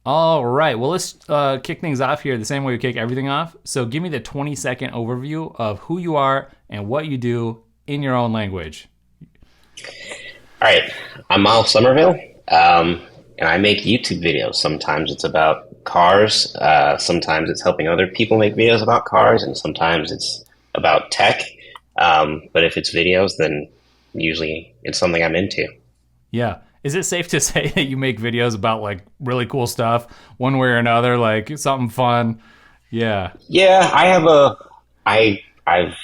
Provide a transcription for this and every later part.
All right. Well, let's kick things off here the same way we kick everything off. So, give me the 20-second overview of who you are and what you do in your own language. All right, I'm Miles Somerville, and I make YouTube videos. Sometimes it's about cars, sometimes it's helping other people make videos about cars, and sometimes it's about tech. But if it's videos, then usually it's something I'm into. Yeah. Is it safe to say that you make videos about like really cool stuff, one way or another, like something fun? Yeah. Yeah, I've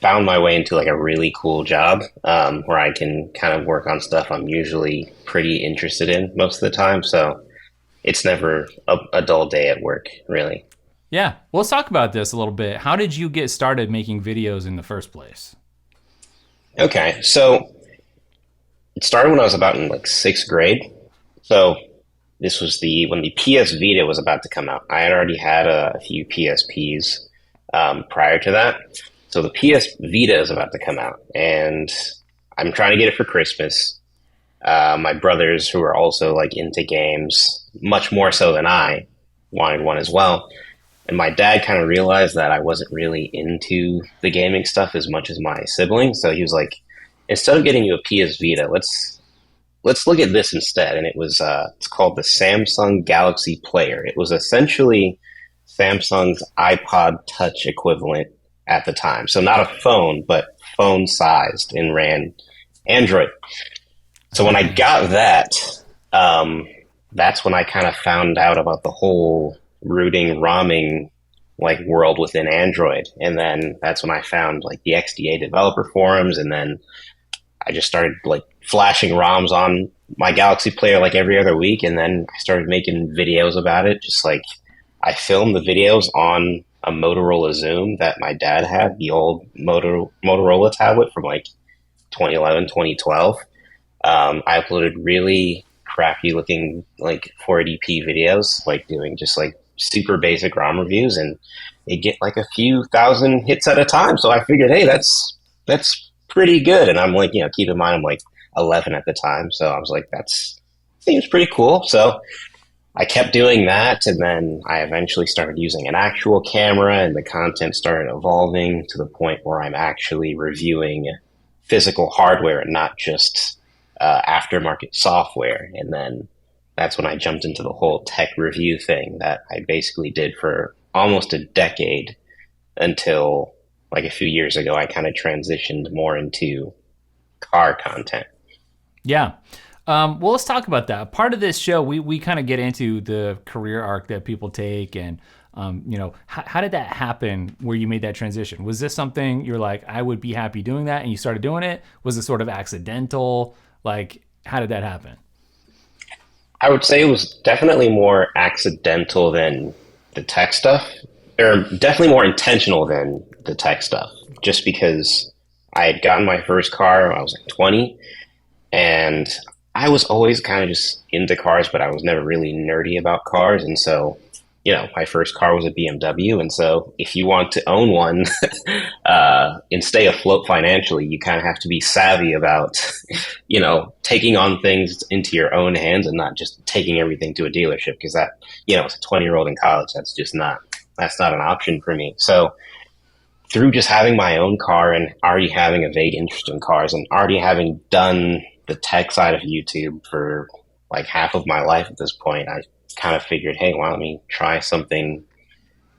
found my way into like a really cool job where I can kind of work on stuff I'm usually pretty interested in most of the time. So it's never a dull day at work, really. Yeah. Well, let's talk about this a little bit. How did you get started making videos in the first place? Okay, so it started when I was about in like sixth grade. So this was the when the PS Vita was about to come out. I had already had a few PSPs prior to that. So the PS Vita is about to come out, and I'm trying to get it for Christmas. My brothers, who are also like into games, much more so than I, wanted one as well. And my dad kind of realized that I wasn't really into the gaming stuff as much as my siblings. So he was like, instead of getting you a PS Vita, let's look at this instead. And it's called the Samsung Galaxy Player. It was essentially Samsung's iPod Touch equivalent at the time. So not a phone, but phone sized and ran Android. So when I got that, that's when I kind of found out about the whole rooting, ROMing like world within Android. And then that's when I found like the XDA developer forums. And then I just started like flashing ROMs on my Galaxy Player like every other week. And then I started making videos about it. Just like I filmed the videos on a Motorola Zoom that my dad had, the old Motorola tablet from like 2011, 2012. I uploaded really crappy looking like 480p videos, like doing just like super basic ROM reviews, and they get like a few thousand hits at a time. So I figured, hey, that's pretty good. And I'm like, keep in mind I'm like 11 at the time, so I was like, that's seems pretty cool. So I kept doing that, and then I eventually started using an actual camera, and the content started evolving to the point where I'm actually reviewing physical hardware and not just aftermarket software. And then that's when I jumped into the whole tech review thing that I basically did for almost a decade until like a few years ago, I kind of transitioned more into car content. Yeah. Well, let's talk about that. Part of this show, we kind of get into the career arc that people take, and how did that happen where you made that transition? Was this something you're like, I would be happy doing that, and you started doing it? Was it sort of accidental? Like, how did that happen? I would say it was definitely more accidental than the tech stuff, or definitely more intentional than the tech stuff, just because I had gotten my first car when I was like 20, and I was always kind of just into cars, but I was never really nerdy about cars. And so, my first car was a BMW. And so if you want to own one and stay afloat financially, you kind of have to be savvy about, taking on things into your own hands and not just taking everything to a dealership, because that, as a 20-year-old in college, that's not an option for me. So through just having my own car and already having a vague interest in cars and already having done the tech side of YouTube for like half of my life at this point, I kind of figured, hey, why don't we try something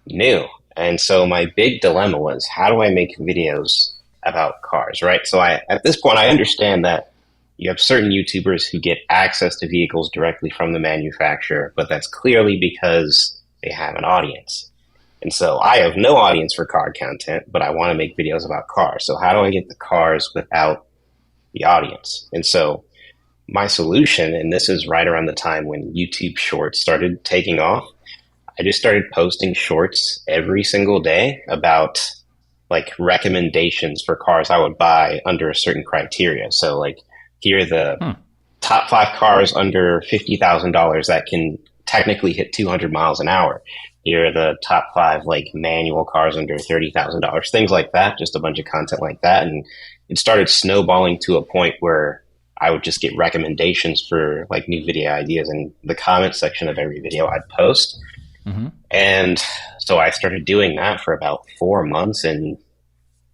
new? And so my big dilemma was, how do I make videos about cars, right? So at this point, I understand that you have certain YouTubers who get access to vehicles directly from the manufacturer, but that's clearly because they have an audience. And so I have no audience for car content, but I want to make videos about cars. So how do I get the cars without the audience? And so my solution, and this is right around the time when YouTube Shorts started taking off, I just started posting shorts every single day about like recommendations for cars I would buy under a certain criteria. So like, here are the top 5 cars under $50,000 that can technically hit 200 miles an hour. Here are the top 5 like manual cars under $30,000, things like that, just a bunch of content like that. And it started snowballing to a point where I would just get recommendations for like new video ideas in the comment section of every video I'd post. Mm-hmm. And so I started doing that for about 4 months, and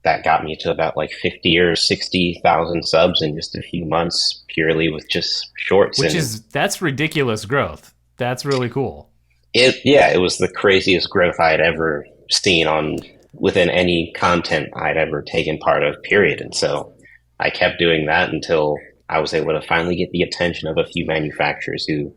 that got me to about like 50 or 60,000 subs in just a few months, purely with just shorts. That's ridiculous growth. That's really cool. It was the craziest growth I had ever seen within any content I'd ever taken part of, period. And so I kept doing that until I was able to finally get the attention of a few manufacturers who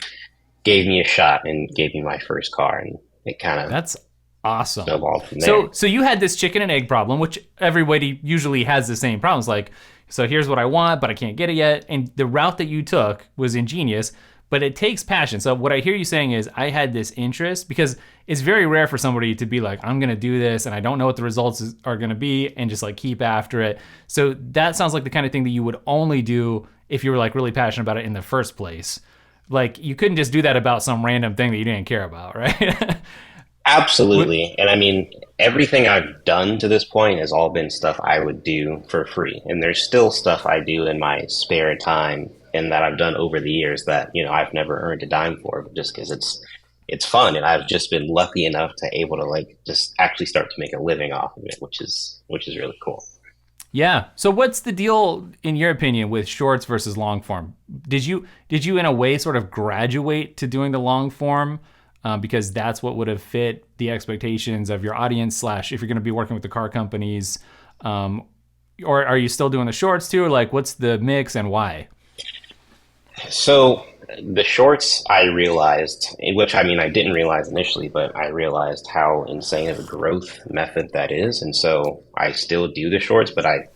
gave me a shot and gave me my first car, and it kind of that's awesome. snowballed from there. So you had this chicken and egg problem, which everybody usually has the same problems. Like, so here's what I want, but I can't get it yet. And the route that you took was ingenious, but it takes passion. So what I hear you saying is, I had this interest, because it's very rare for somebody to be like, I'm going to do this and I don't know what the results are going to be, and just like keep after it. So that sounds like the kind of thing that you would only do if you were like really passionate about it in the first place. Like, you couldn't just do that about some random thing that you didn't care about, right? Absolutely. And I mean, everything I've done to this point has all been stuff I would do for free. And there's still stuff I do in my spare time and that I've done over the years that, I've never earned a dime for, but just because it's fun. And I've just been lucky enough to able to like just actually start to make a living off of it, which is really cool. Yeah. So what's the deal, in your opinion, with shorts versus long form? Did you in a way sort of graduate to doing the long form because that's what would have fit the expectations of your audience / if you're going to be working with the car companies, or are you still doing the shorts too? Or like, what's the mix and why? So the shorts, I realized, which I mean, I didn't realize initially, but I realized how insane of a growth method that is. And so I still do the shorts, but I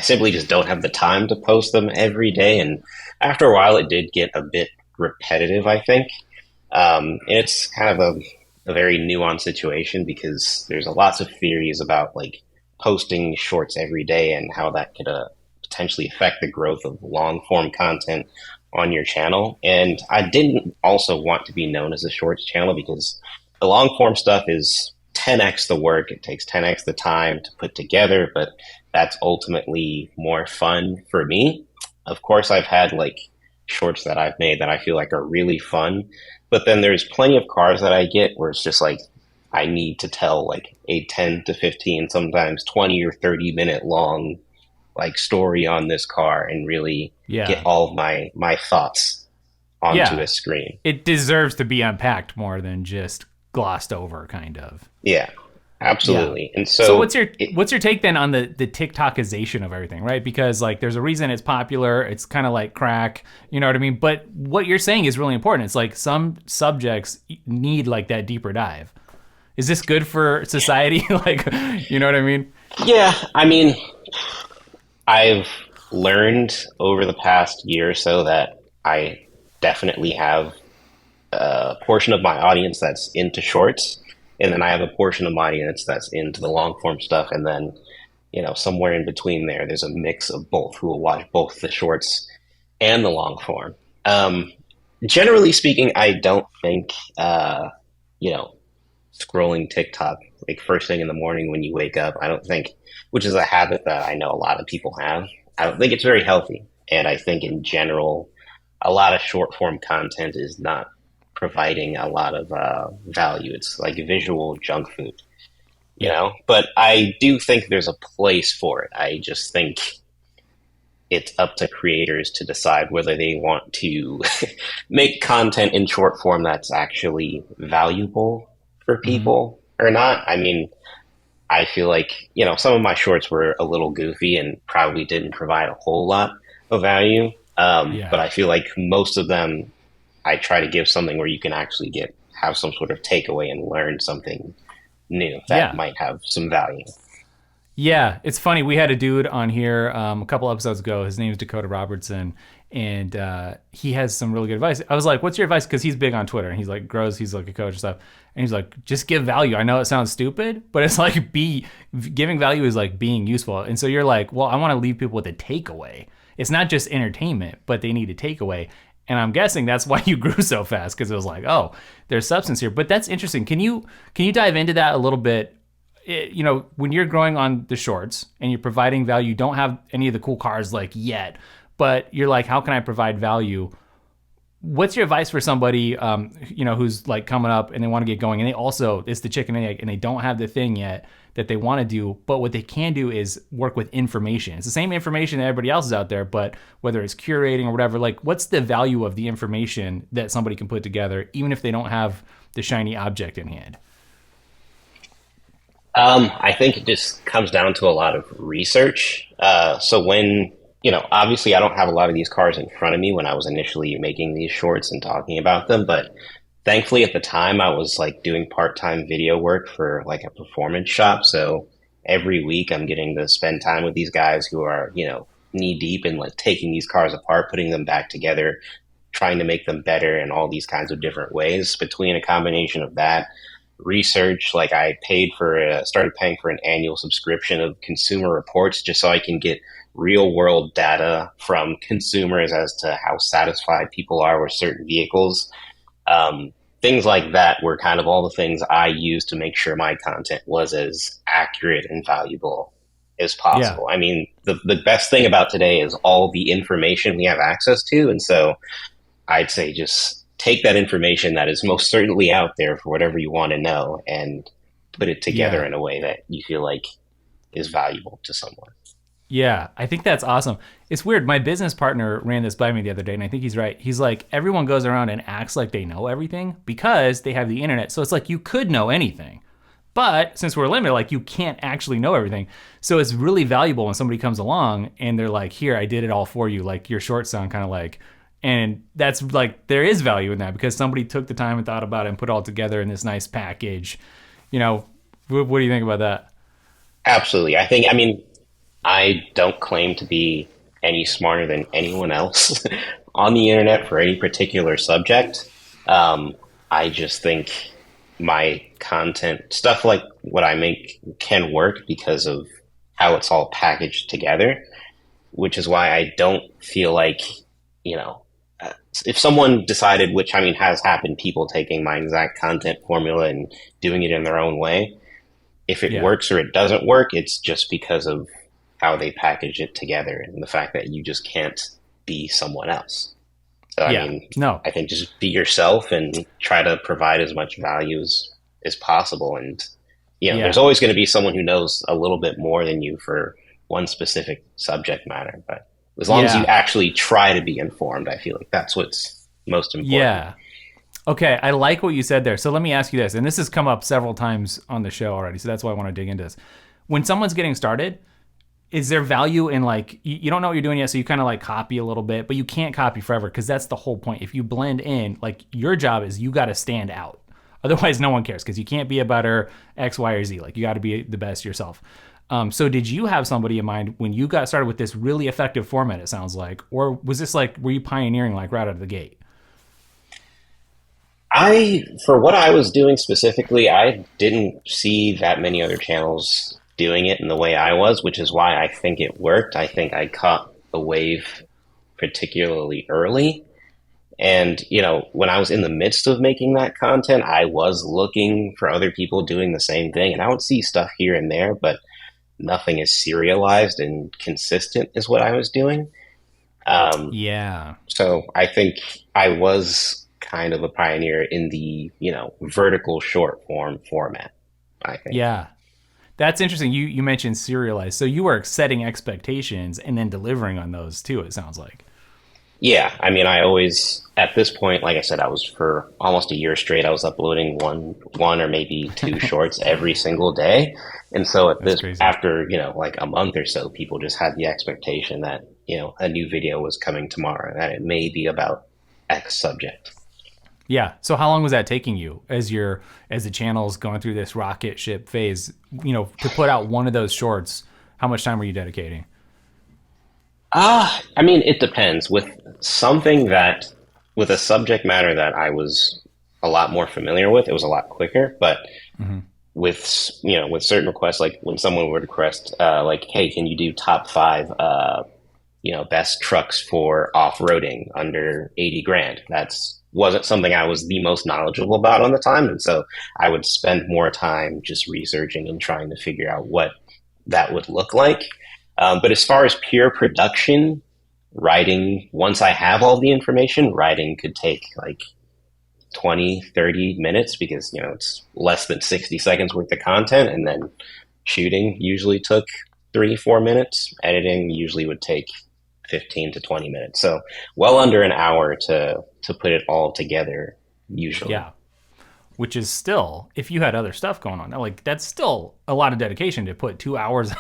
simply just don't have the time to post them every day. And after a while, it did get a bit repetitive, I think. And it's kind of a very nuanced situation, because there's lots of theories about like posting shorts every day and how that could potentially affect the growth of long form content on your channel. And I didn't also want to be known as a shorts channel, because the long form stuff is 10x the work. It takes 10x the time to put together, but that's ultimately more fun for me. Of course, I've had like shorts that I've made that I feel like are really fun, but then there's plenty of cars that I get where it's just like, I need to tell like a 10 to 15, sometimes 20 or 30 minute long like story on this car and really get all of my thoughts onto a screen. It deserves to be unpacked more than just glossed over, kind of. Yeah, absolutely. Yeah. And so what's your take then on the TikTokization of everything, right? Because like, there's a reason it's popular. It's kind of like crack, you know what I mean? But what you're saying is really important. It's like some subjects need like that deeper dive. Is this good for society? Like, you know what I mean? Yeah, I mean, I've learned over the past year or so that I definitely have a portion of my audience that's into shorts, and then I have a portion of my audience that's into the long form stuff, and then, somewhere in between there's a mix of both who will watch both the shorts and the long form. Generally speaking, I don't think, scrolling TikTok like first thing in the morning when you wake up, I don't think, which is a habit that I know a lot of people have, I don't think it's very healthy. And I think in general, a lot of short form content is not providing a lot of value. It's like visual junk food, but I do think there's a place for it. I just think it's up to creators to decide whether they want to make content in short form that's actually valuable for people or not. I mean, I feel like, some of my shorts were a little goofy and probably didn't provide a whole lot of value. But I feel like most of them, I try to give something where you can actually have some sort of takeaway and learn something new that might have some value. Yeah, it's funny. We had a dude on here a couple episodes ago. His name is Dakota Robertson, and he has some really good advice. I was like, what's your advice? Because he's big on Twitter, and he's like he's like a coach and stuff. And he's like, just give value. I know it sounds stupid, but it's like giving value is like being useful. And so you're like, well, I want to leave people with a takeaway. It's not just entertainment, but they need a takeaway. And I'm guessing that's why you grew so fast, because it was like, oh, there's substance here. But that's interesting. Can you dive into that a little bit? When you're growing on the shorts and you're providing value, you don't have any of the cool cars like yet, but you're like, how can I provide value? What's your advice for somebody, who's like coming up and they want to get going, and they also, it's the chicken and egg, and they don't have the thing yet that they want to do, but what they can do is work with information. It's the same information that everybody else is out there, but whether it's curating or whatever, like what's the value of the information that somebody can put together, even if they don't have the shiny object in hand? I think it just comes down to a lot of research. So when, obviously I don't have a lot of these cars in front of me when I was initially making these shorts and talking about them, but thankfully at the time I was like doing part-time video work for like a performance shop. So every week I'm getting to spend time with these guys who are, knee deep in like taking these cars apart, putting them back together, trying to make them better in all these kinds of different ways. Between a combination of that, research, like I started paying for an annual subscription of Consumer Reports just so I can get real world data from consumers as to how satisfied people are with certain vehicles. Things like that were kind of all the things I used to make sure my content was as accurate and valuable as Yeah. possible. I mean, the best thing about today is all the information we have access to. And so I'd say just take that information that is most certainly out there for whatever you want to know and put it together Yeah. in a way that you feel like is valuable to someone. Yeah, I think that's awesome. It's weird. My business partner ran this by me the other day, and I think he's right. He's like, everyone goes around and acts like they know everything because they have the internet. So it's like you could know anything. But since we're limited, like you can't actually know everything. So it's really valuable when somebody comes along and they're like, here, I did it all for you. Like your shorts sound kind of like, and that's like, there is value in that because somebody took the time and thought about it and put it all together in this nice package. You know, what do you think about that? Absolutely. I mean, I don't claim to be any smarter than anyone else on the internet for any particular subject. I just think my content, stuff like what I make, can work because of how it's all packaged together, which is why I don't feel like, you know, if someone decided, which I mean has happened, people taking my exact content formula and doing it in their own way, if it Yeah. works or it doesn't work, it's just because of how they package it together and the fact that you just can't be someone else. So, I Yeah. mean, No. I think just be yourself and try to provide as much value as possible. And, there's Yeah. always going to be someone who knows a little bit more than you for one specific subject matter. But as long as you Yeah. actually try to be informed, I feel like that's what's most important. Yeah. Okay, I like what you said there. So let me ask you this, and this has come up several times on the show already, so that's why I want to dig into this. When someone's getting started, is there value in like you don't know what you're doing yet, so you kind of like copy a little bit, but you can't copy forever because that's the whole point. If you blend in, like your job is you got to stand out. Otherwise, no one cares because you can't be a better X, Y, or Z. Like you got to be the best yourself. So did you have somebody in mind when you got started with this really effective format? It sounds like, or was this like were you pioneering like right out of the gate? For what I was doing specifically, I didn't see that many other channels doing it in the way I was, which is why I think it worked. I think I caught the wave particularly early. And, when I was in the midst of making that content, I was looking for other people doing the same thing. And I would see stuff here and there, but nothing as serialized and consistent as what I was doing. Um, Yeah. so I think I was kind of a pioneer in the, vertical short form format, I think. Yeah. That's interesting. You mentioned serialized. So you were setting expectations and then delivering on those too, it sounds like. Yeah, I mean, I always, at this point, like I said, I was for almost a year straight, I was uploading one or maybe two shorts every single day. And so That's crazy. after, like a month or so, people just had the expectation that, a new video was coming tomorrow, that it may be about X subject. Yeah. So how long was that taking you as the channel's going through this rocket ship phase, to put out one of those shorts? How much time were you dedicating? I mean, it depends. With a subject matter that I was a lot more familiar with, it was a lot quicker. But Hmm. with certain requests, like when someone would request, like, hey, can you do top five, best trucks for off-roading under 80 grand? Wasn't something I was the most knowledgeable about on the time. And so I would spend more time just researching and trying to figure out what that would look like. But as far as pure production, writing, once I have all the information, writing could take like 20, 30 minutes because, it's less than 60 seconds worth of content. And then shooting usually took 3, 4 minutes. Editing usually would take 15 to 20 minutes. So well under an hour to put it all together usually. Yeah. Which is still, if you had other stuff going on, like that's still a lot of dedication to put 2 hours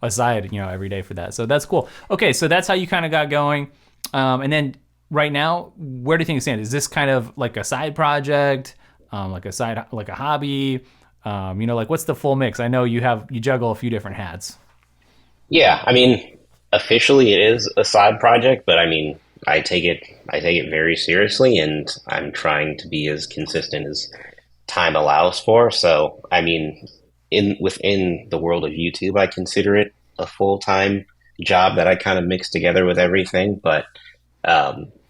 aside, every day for that. So that's cool. Okay, so that's how you kind of got going. And then right now, where do things stand? Is this kind of like a side project, like a hobby? Like what's the full mix? I know you juggle a few different hats. Yeah, I mean, officially it is a side project, but I mean, I take it very seriously, and I'm trying to be as consistent as time allows for. So, I mean, within the world of YouTube, I consider it a full-time job that I kind of mix together with everything, but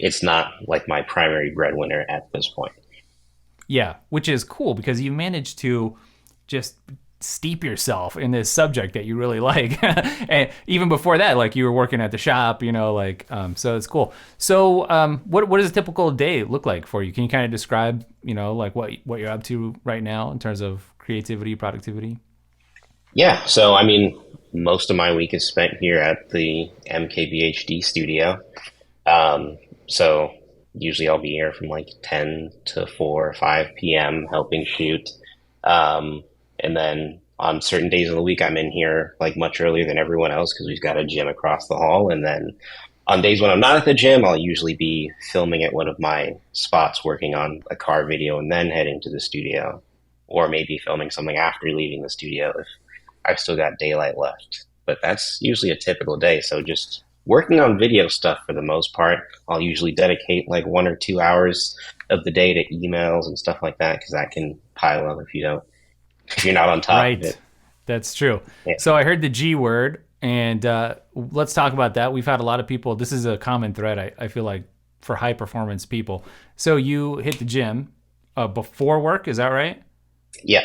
it's not like my primary breadwinner at this point. Yeah, which is cool because you managed to just steep yourself in this subject that you really like. And even before that, like you were working at the shop, so it's cool. So what does a typical day look like for you? Can you kind of describe, like what you're up to right now in terms of creativity, productivity? Yeah, so I mean, most of my week is spent here at the MKBHD studio. So usually I'll be here from like 10 to 4 or 5 p.m. helping shoot. And then on certain days of the week, I'm in here like much earlier than everyone else because we've got a gym across the hall. And then on days when I'm not at the gym, I'll usually be filming at one of my spots, working on a car video, and then heading to the studio, or maybe filming something after leaving the studio if I've still got daylight left. But that's usually a typical day. So just working on video stuff for the most part. I'll usually dedicate like 1 or 2 hours of the day to emails and stuff like that because that can pile up if you're not on top of Right. it. That's true. Yeah. So I heard the G word, and let's talk about that. We've had a lot of people. This is a common thread, I feel like, for high performance people. So you hit the gym before work, is that right? Yeah.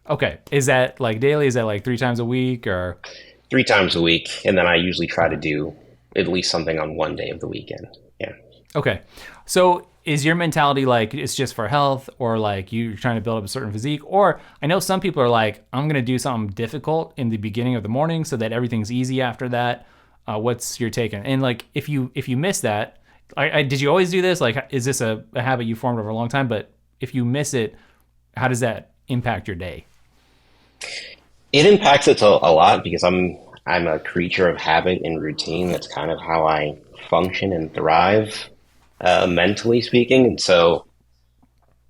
Okay. Is that like daily? Is that like 3 times a week or? 3 times a week. And then I usually try to do at least something on one day of the weekend. Yeah. Okay. So is your mentality like it's just for health, or like you're trying to build up a certain physique? Or I know some people are like, I'm going to do something difficult in the beginning of the morning so that everything's easy after that. What's your take on it? And like, if you miss that, did you always do this? Like, is this a habit you formed over a long time? But if you miss it, how does that impact your day? It impacts it a lot because I'm a creature of habit and routine. That's kind of how I function and thrive, mentally speaking. And so,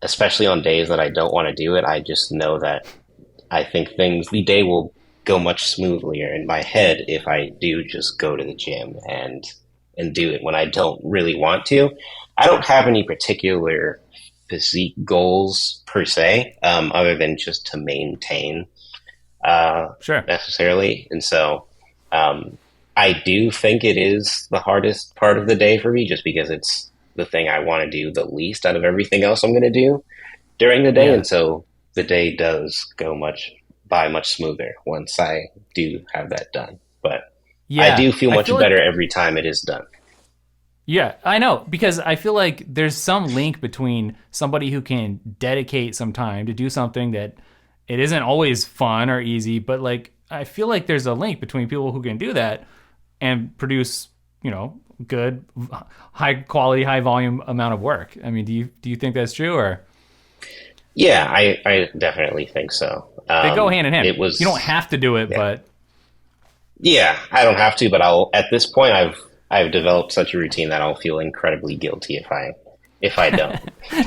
especially on days that I don't want to do it, I just know that I think the day will go much smoother in my head if I do just go to the gym and do it when I don't really want to. I don't have any particular physique goals per se, other than just to maintain Sure. necessarily. And so I do think it is the hardest part of the day for me just because it's the thing I want to do the least out of everything else I'm going to do during the day. Yeah. And so the day does go much smoother once I do have that done. But I do feel much better every time it is done. Yeah, I know, because I feel like there's some link between somebody who can dedicate some time to do something that it isn't always fun or easy, but like I feel like there's a link between people who can do that and produce, good, high quality, high volume amount of work. I mean, do you think that's true, or Yeah, I definitely think so. they go hand in hand? It was, You don't have to do it, yeah. but Yeah, I don't have to, but at this point I've developed such a routine that I'll feel incredibly guilty if I don't.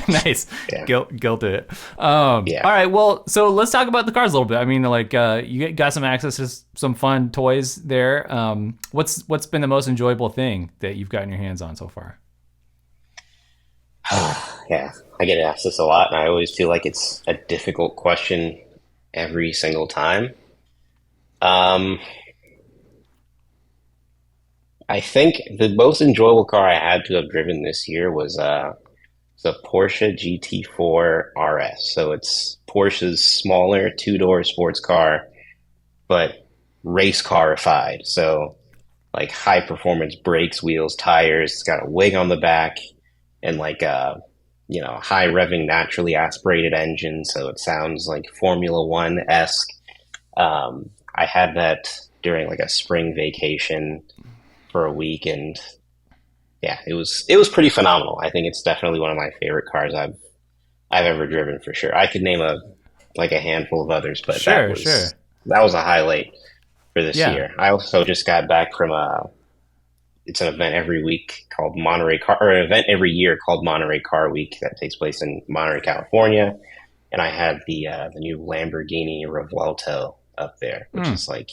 nice. Yeah. Guilt it. Yeah. All right. Well, so let's talk about the cars a little bit. I mean, like you got some access to some fun toys there. What's been the most enjoyable thing that you've gotten your hands on so far? Yeah, I get asked this a lot, and I always feel like it's a difficult question every single time. Um, I think the most enjoyable car I had to have driven this year was the Porsche GT4 RS. So it's Porsche's smaller two-door sports car, but race carified. So like high performance brakes, wheels, tires. It's got a wing on the back and like a high revving naturally aspirated engine, so it sounds like Formula One esque. I had that during like a spring vacation for a week, and yeah, it was pretty phenomenal. I think it's definitely one of my favorite cars I've ever driven for sure. I could name a handful of others, but Sure, sure. that was a highlight for this Yeah. year. I also just got back from it's an event every week called Monterey Car, or an event every year called Monterey Car Week that takes place in Monterey, California. And I had the new Lamborghini Revuelto up there, which is like,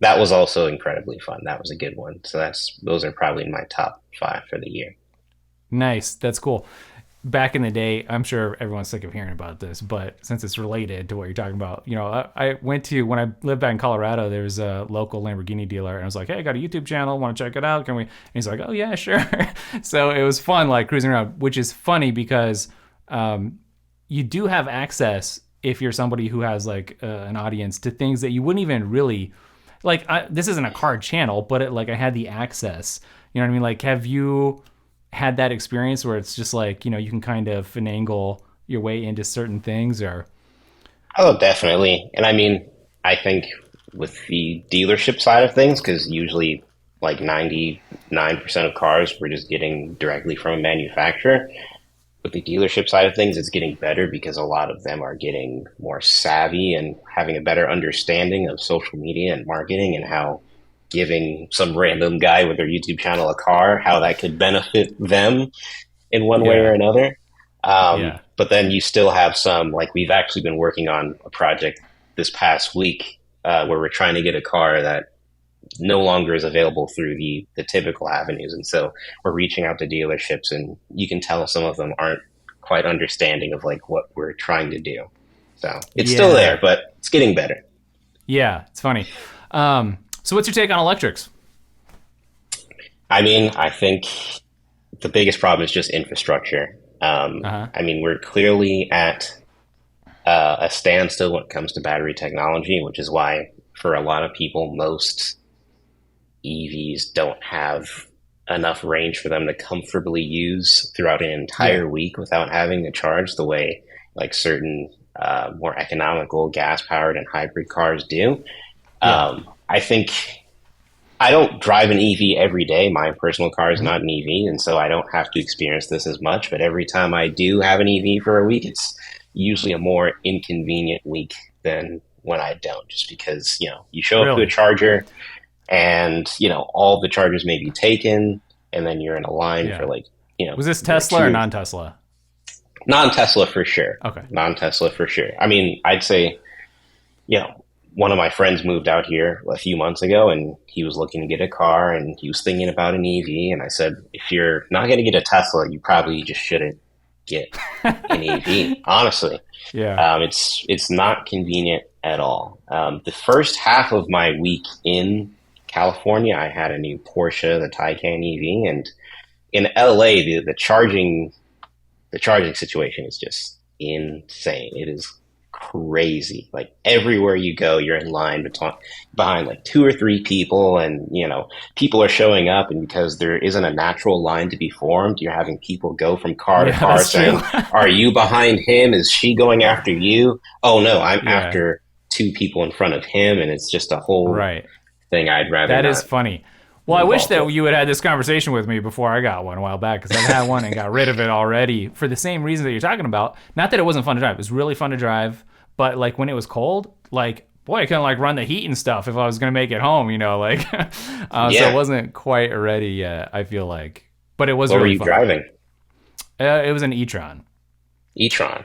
that was also incredibly fun. That was a good one. So those are probably my top 5 for the year. Nice. That's cool. Back in the day, I'm sure everyone's sick of hearing about this, but since it's related to what you're talking about, I went to, when I lived back in Colorado, there was a local Lamborghini dealer, and I was like, hey, I got a YouTube channel, want to check it out? Can we? And he's like, oh yeah, sure. So it was fun, like cruising around, which is funny because you do have access, if you're somebody who has like an audience, to things that you wouldn't even really, like, this isn't a car channel, but I had the access. You know what I mean? Like, have you had that experience where it's just like, you can kind of finagle your way into certain things? Or Oh, definitely. And I mean, I think with the dealership side of things, because usually like 99% of cars we're just getting directly from a manufacturer. With the dealership side of things, it's getting better because a lot of them are getting more savvy and having a better understanding of social media and marketing, and how giving some random guy with their YouTube channel a car, how that could benefit them in one way or another. But then you still have some, like we've actually been working on a project this past week where we're trying to get a car that no longer is available through the typical avenues. And so we're reaching out to dealerships, and you can tell some of them aren't quite understanding of like what we're trying to do. So it's still there, but it's getting better. Yeah, it's funny. So what's your take on electrics? I mean, I think the biggest problem is just infrastructure. I mean, we're clearly at a standstill when it comes to battery technology, which is why for a lot of people, most EVs don't have enough range for them to comfortably use throughout an entire week without having to charge the way like certain more economical gas-powered and hybrid cars do. I think I don't drive an EV every day. My personal car is not an EV, and so I don't have to experience this as much. But every time I do have an EV for a week, it's usually a more inconvenient week than when I don't, just because, you show up to a charger and, all the chargers may be taken, and then you're in a line for like, Was this Tesla or non-Tesla? Non-Tesla for sure. Okay. Non-Tesla for sure. I mean, I'd say, one of my friends moved out here a few months ago, and he was looking to get a car, and he was thinking about an EV. And I said, if you're not going to get a Tesla, you probably just shouldn't get an EV, honestly. Yeah. It's not convenient at all. The first half of my week in California, I had a new Porsche, the Taycan EV, and in LA, the charging situation is just insane. It is crazy. Like everywhere you go, you're in line behind like 2 or 3 people, and people are showing up, and because there isn't a natural line to be formed, you're having people go from car to car saying, are you behind him? Is she going after you? Oh no, I'm after 2 people in front of him. And it's just a whole thing I'd rather That not is funny. Well, I wish that you had this conversation with me before I got one a while back, because I've had one and got rid of it already for the same reason that you're talking about. Not that it wasn't fun to drive. It was really fun to drive. But like when it was cold, like, boy, I couldn't like run the heat and stuff if I was going to make it home, so it wasn't quite ready yet, I feel like. But it was what really fun. What were you driving? It was an e-tron. E-tron.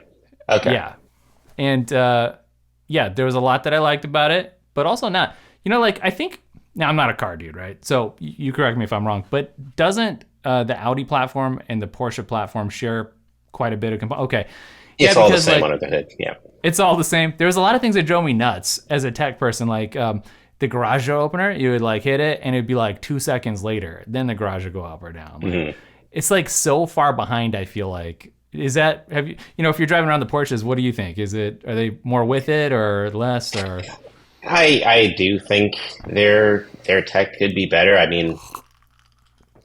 Okay. Yeah. And there was a lot that I liked about it, but also not. I think, now I'm not a car dude, right? So you correct me if I'm wrong, but doesn't the Audi platform and the Porsche platform share quite a bit of okay. It's all the same under the hood. Yeah. It's all the same. There was a lot of things that drove me nuts as a tech person, like the garage door opener. You would like hit it, and it'd be like 2 seconds later, then the garage would go up or down. Like, it's like so far behind. I feel like is that if you're driving around the Porsches, what do you think? Are they more with it or less or? I do think their tech could be better. I mean,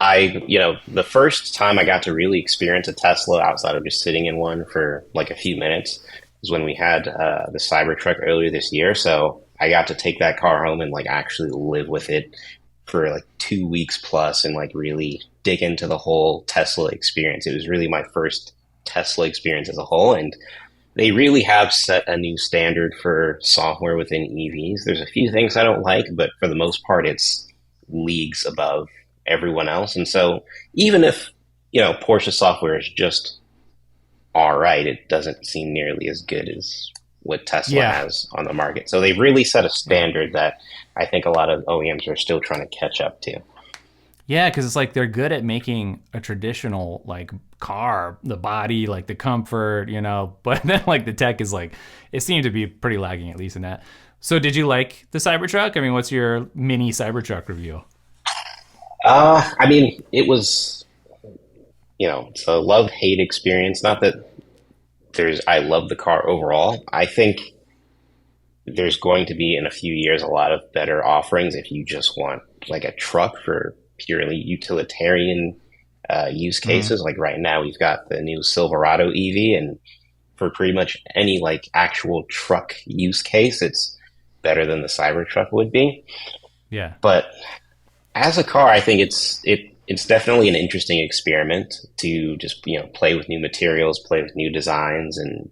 the first time I got to really experience a Tesla outside of just sitting in one for like a few minutes was when we had the Cybertruck earlier this year. So I got to take that car home and like actually live with it for like 2 weeks plus and like really dig into the whole Tesla experience. It was really my first Tesla experience as a whole, and they really have set a new standard for software within EVs. There's a few things I don't like, but for the most part, it's leagues above everyone else. And so even if, Porsche software is just all right, it doesn't seem nearly as good as what Tesla Yeah. has on the market. So they've really set a standard that I think a lot of OEMs are still trying to catch up to. Yeah, because it's like they're good at making a traditional like car, the body, like the comfort, but then like the tech is like, it seemed to be pretty lagging, at least in that. So did you like the Cybertruck? I mean, what's your mini Cybertruck review? I mean, it was, it's a love-hate experience. Not that I love the car overall. I think there's going to be in a few years a lot of better offerings if you just want like a truck for purely utilitarian use Mm-hmm. cases. Like right now, we've got the new Silverado EV, and for pretty much any like actual truck use case, it's better than the Cybertruck would be. Yeah. But as a car, I think it's definitely an interesting experiment to just play with new materials, play with new designs, and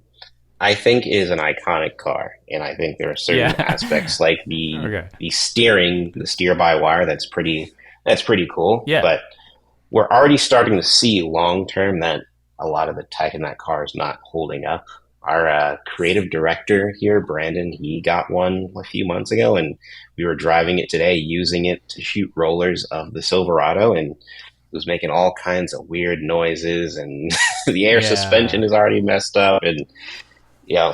I think is an iconic car. And I think there are certain Yeah. aspects like the Okay. the steering, the steer by wire, that's pretty cool. Yeah. But we're already starting to see long term that a lot of the tech in that car is not holding up. Our creative director here, Brandon, he got one a few months ago, and we were driving it today, using it to shoot rollers of the Silverado, and it was making all kinds of weird noises, and the air Yeah. suspension is already messed up, and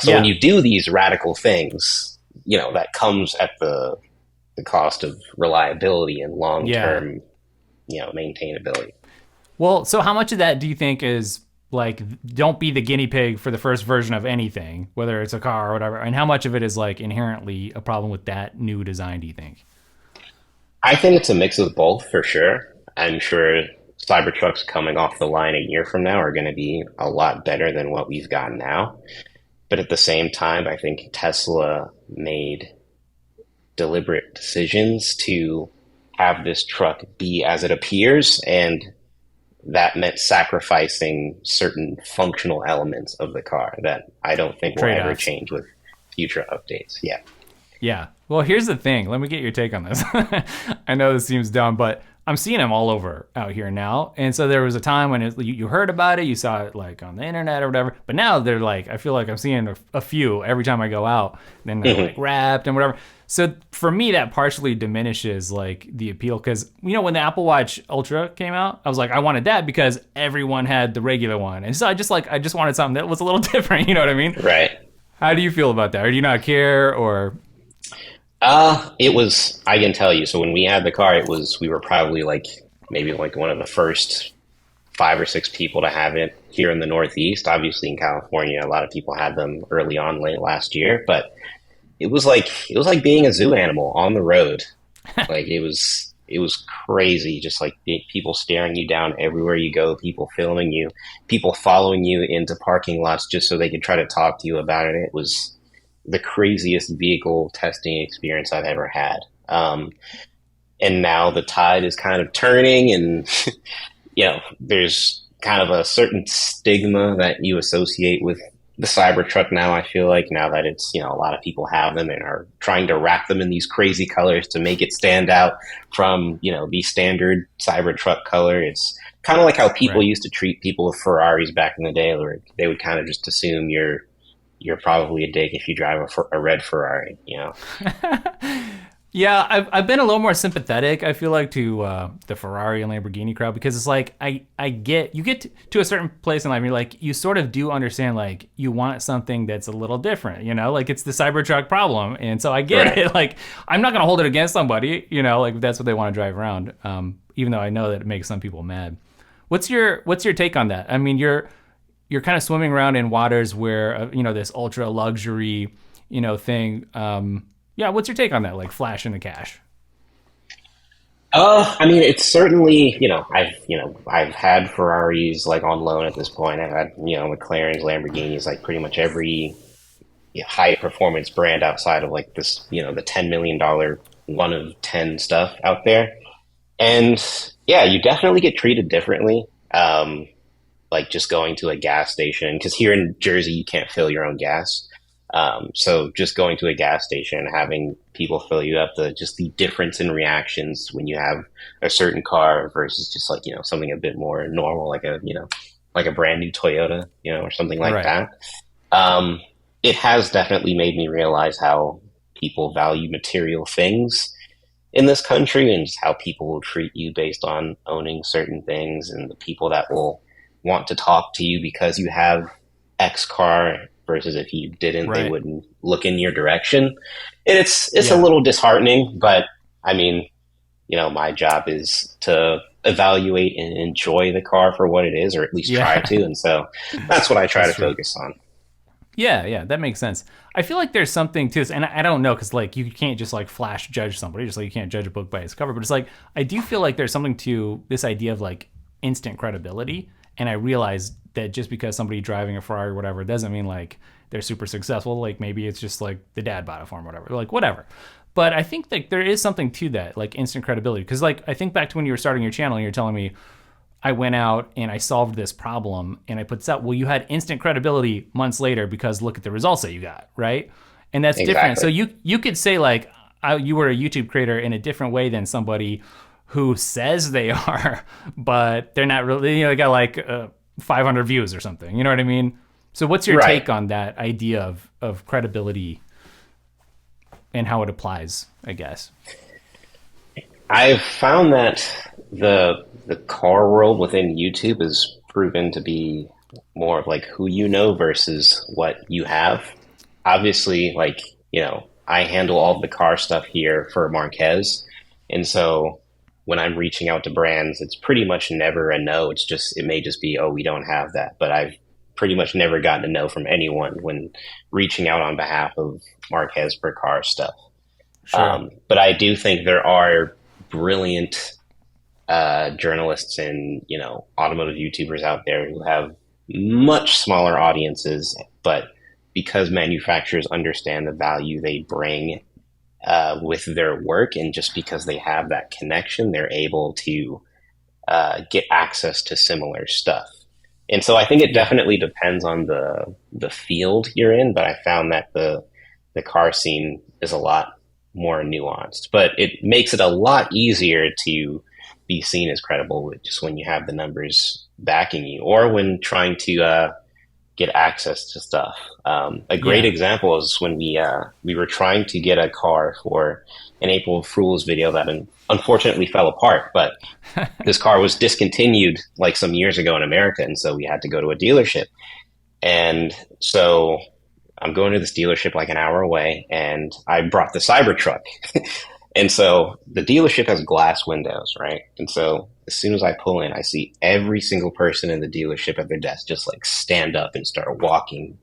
so when Yeah. you do these radical things, that comes at the cost of reliability and long Yeah. term, maintainability. Well, so how much of that do you think is like, don't be the guinea pig for the first version of anything, whether it's a car or whatever, and how much of it is like inherently a problem with that new design, do you think? I think it's a mix of both for sure. I'm sure Cybertrucks coming off the line a year from now are going to be a lot better than what we've got now. But at the same time, I think Tesla made deliberate decisions to have this truck be as it appears, and that meant sacrificing certain functional elements of the car that I don't think will Trade ever offs. change with future updates. Yeah. Yeah. Well, here's the thing. Let me get your take on this. I know this seems dumb, but I'm seeing them all over out here now. And so there was a time when you heard about it, you saw it like on the internet or whatever. But now they're like, I feel like I'm seeing a few every time I go out. Then they're like Hmm. wrapped and whatever. So for me, that partially diminishes like the appeal because when the Apple Watch Ultra came out, I was like, I wanted that because everyone had the regular one, and so I just wanted something that was a little different. You know what I mean? Right. How do you feel about that? Or do you not care? Or I can tell you. So when we had the car, we were probably like maybe like one of the first 5 or 6 people to have it here in the Northeast. Obviously in California, a lot of people had them early on late last year, but it was like being a zoo animal on the road. Like it was crazy. Just like people staring you down everywhere you go, people filming you, people following you into parking lots just so they could try to talk to you about it. It was the craziest vehicle testing experience I've ever had. And now the tide is kind of turning, and there's kind of a certain stigma that you associate with the Cybertruck now. I feel like now that it's a lot of people have them and are trying to wrap them in these crazy colors to make it stand out from the standard Cybertruck color. It's kind of like how people right. used to treat people with Ferraris back in the day, where they would kind of just assume you're probably a dick if you drive a red Ferrari. Yeah, I've been a little more sympathetic. I feel like to the Ferrari and Lamborghini crowd because it's like I get you get to a certain place in life, and you're like you sort of do understand like you want something that's a little different, like it's the Cybertruck problem, and so I get Right. it. Like I'm not gonna hold it against somebody, like if that's what they want to drive around. Even though I know that it makes some people mad. What's your take on that? I mean, you're kind of swimming around in waters where this ultra luxury thing. Yeah, what's your take on that? Like flashing the cash? I mean, it's certainly, I've had Ferraris like on loan at this point. I've had, McLarens, Lamborghinis, like pretty much every high performance brand outside of like this, the $10 million one of 10 stuff out there. And yeah, you definitely get treated differently. Like just going to a gas station, because here in Jersey, you can't fill your own gas. So just going to a gas station and having people fill you up, just the difference in reactions when you have a certain car versus just like, something a bit more normal, like like a brand new Toyota, or something like Right. that. It has definitely made me realize how people value material things in this country and just how people will treat you based on owning certain things, and the people that will want to talk to you because you have X car versus if you didn't, they Right. wouldn't look in your direction. And it's a Yeah. little disheartening, but I mean, my job is to evaluate and enjoy the car for what it is, or at least try Yeah. to. And so that's what I try That's to true. focus on. Yeah, yeah, that makes sense. I feel like there's something to this, and I don't know because like you can't just like flash judge somebody, just like you can't judge a book by its cover. But it's like I do feel like there's something to this idea of like instant credibility, and I realize that just because somebody driving a Ferrari or whatever doesn't mean like they're super successful. Like maybe it's just like the dad bought it for him, or whatever, like whatever. But I think like there is something to that, like instant credibility, because like I think back to when you were starting your channel and you're telling me I went out and I solved this problem and I put this out. Well, you had instant credibility months later because look at the results that you got, right? And that's different. So Exactly. you could say like you were a YouTube creator in a different way than somebody who says they are, but they're not really. They got like 500 views or something. You know what I mean? So what's your Right. take on that idea of credibility and how it applies? I guess. I've found that the car world within YouTube is proven to be more of like who you know versus what you have. Obviously, like, I handle all the car stuff here for Marquez. And so when I'm reaching out to brands, it's pretty much never a no. It may just be, oh, we don't have that. But I've pretty much never gotten a no from anyone when reaching out on behalf of Marquez for car stuff. Sure. But I do think there are brilliant journalists and automotive YouTubers out there who have much smaller audiences, but because manufacturers understand the value they bring with their work, and just because they have that connection, they're able to get access to similar stuff. And so I think it Yeah. definitely depends on the field you're in, but I found that the car scene is a lot more nuanced, but it makes it a lot easier to be seen as credible with just when you have the numbers backing you, or when trying to get access to stuff. A great Yeah. example is when we were trying to get a car for an April Fool's video that unfortunately fell apart, but this car was discontinued like some years ago in America, and so we had to go to a dealership. And so I'm going to this dealership like an hour away, and I brought the Cybertruck. And so the dealership has glass windows, right? And so as soon as I pull in, I see every single person in the dealership at their desk just like stand up and start walking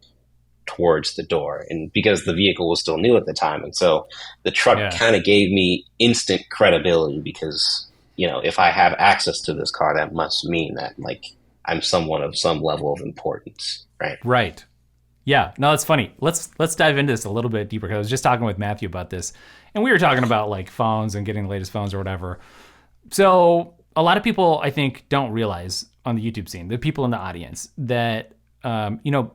towards the door. And because the vehicle was still new at the time. And so the truck Yeah. kind of gave me instant credibility because, if I have access to this car, that must mean that like I'm someone of some level of importance, right? Right. Yeah, no, it's funny. Let's dive into this a little bit deeper because I was just talking with Matthew about this, and we were talking about like phones and getting the latest phones or whatever. So a lot of people, I think, don't realize on the YouTube scene, the people in the audience, that you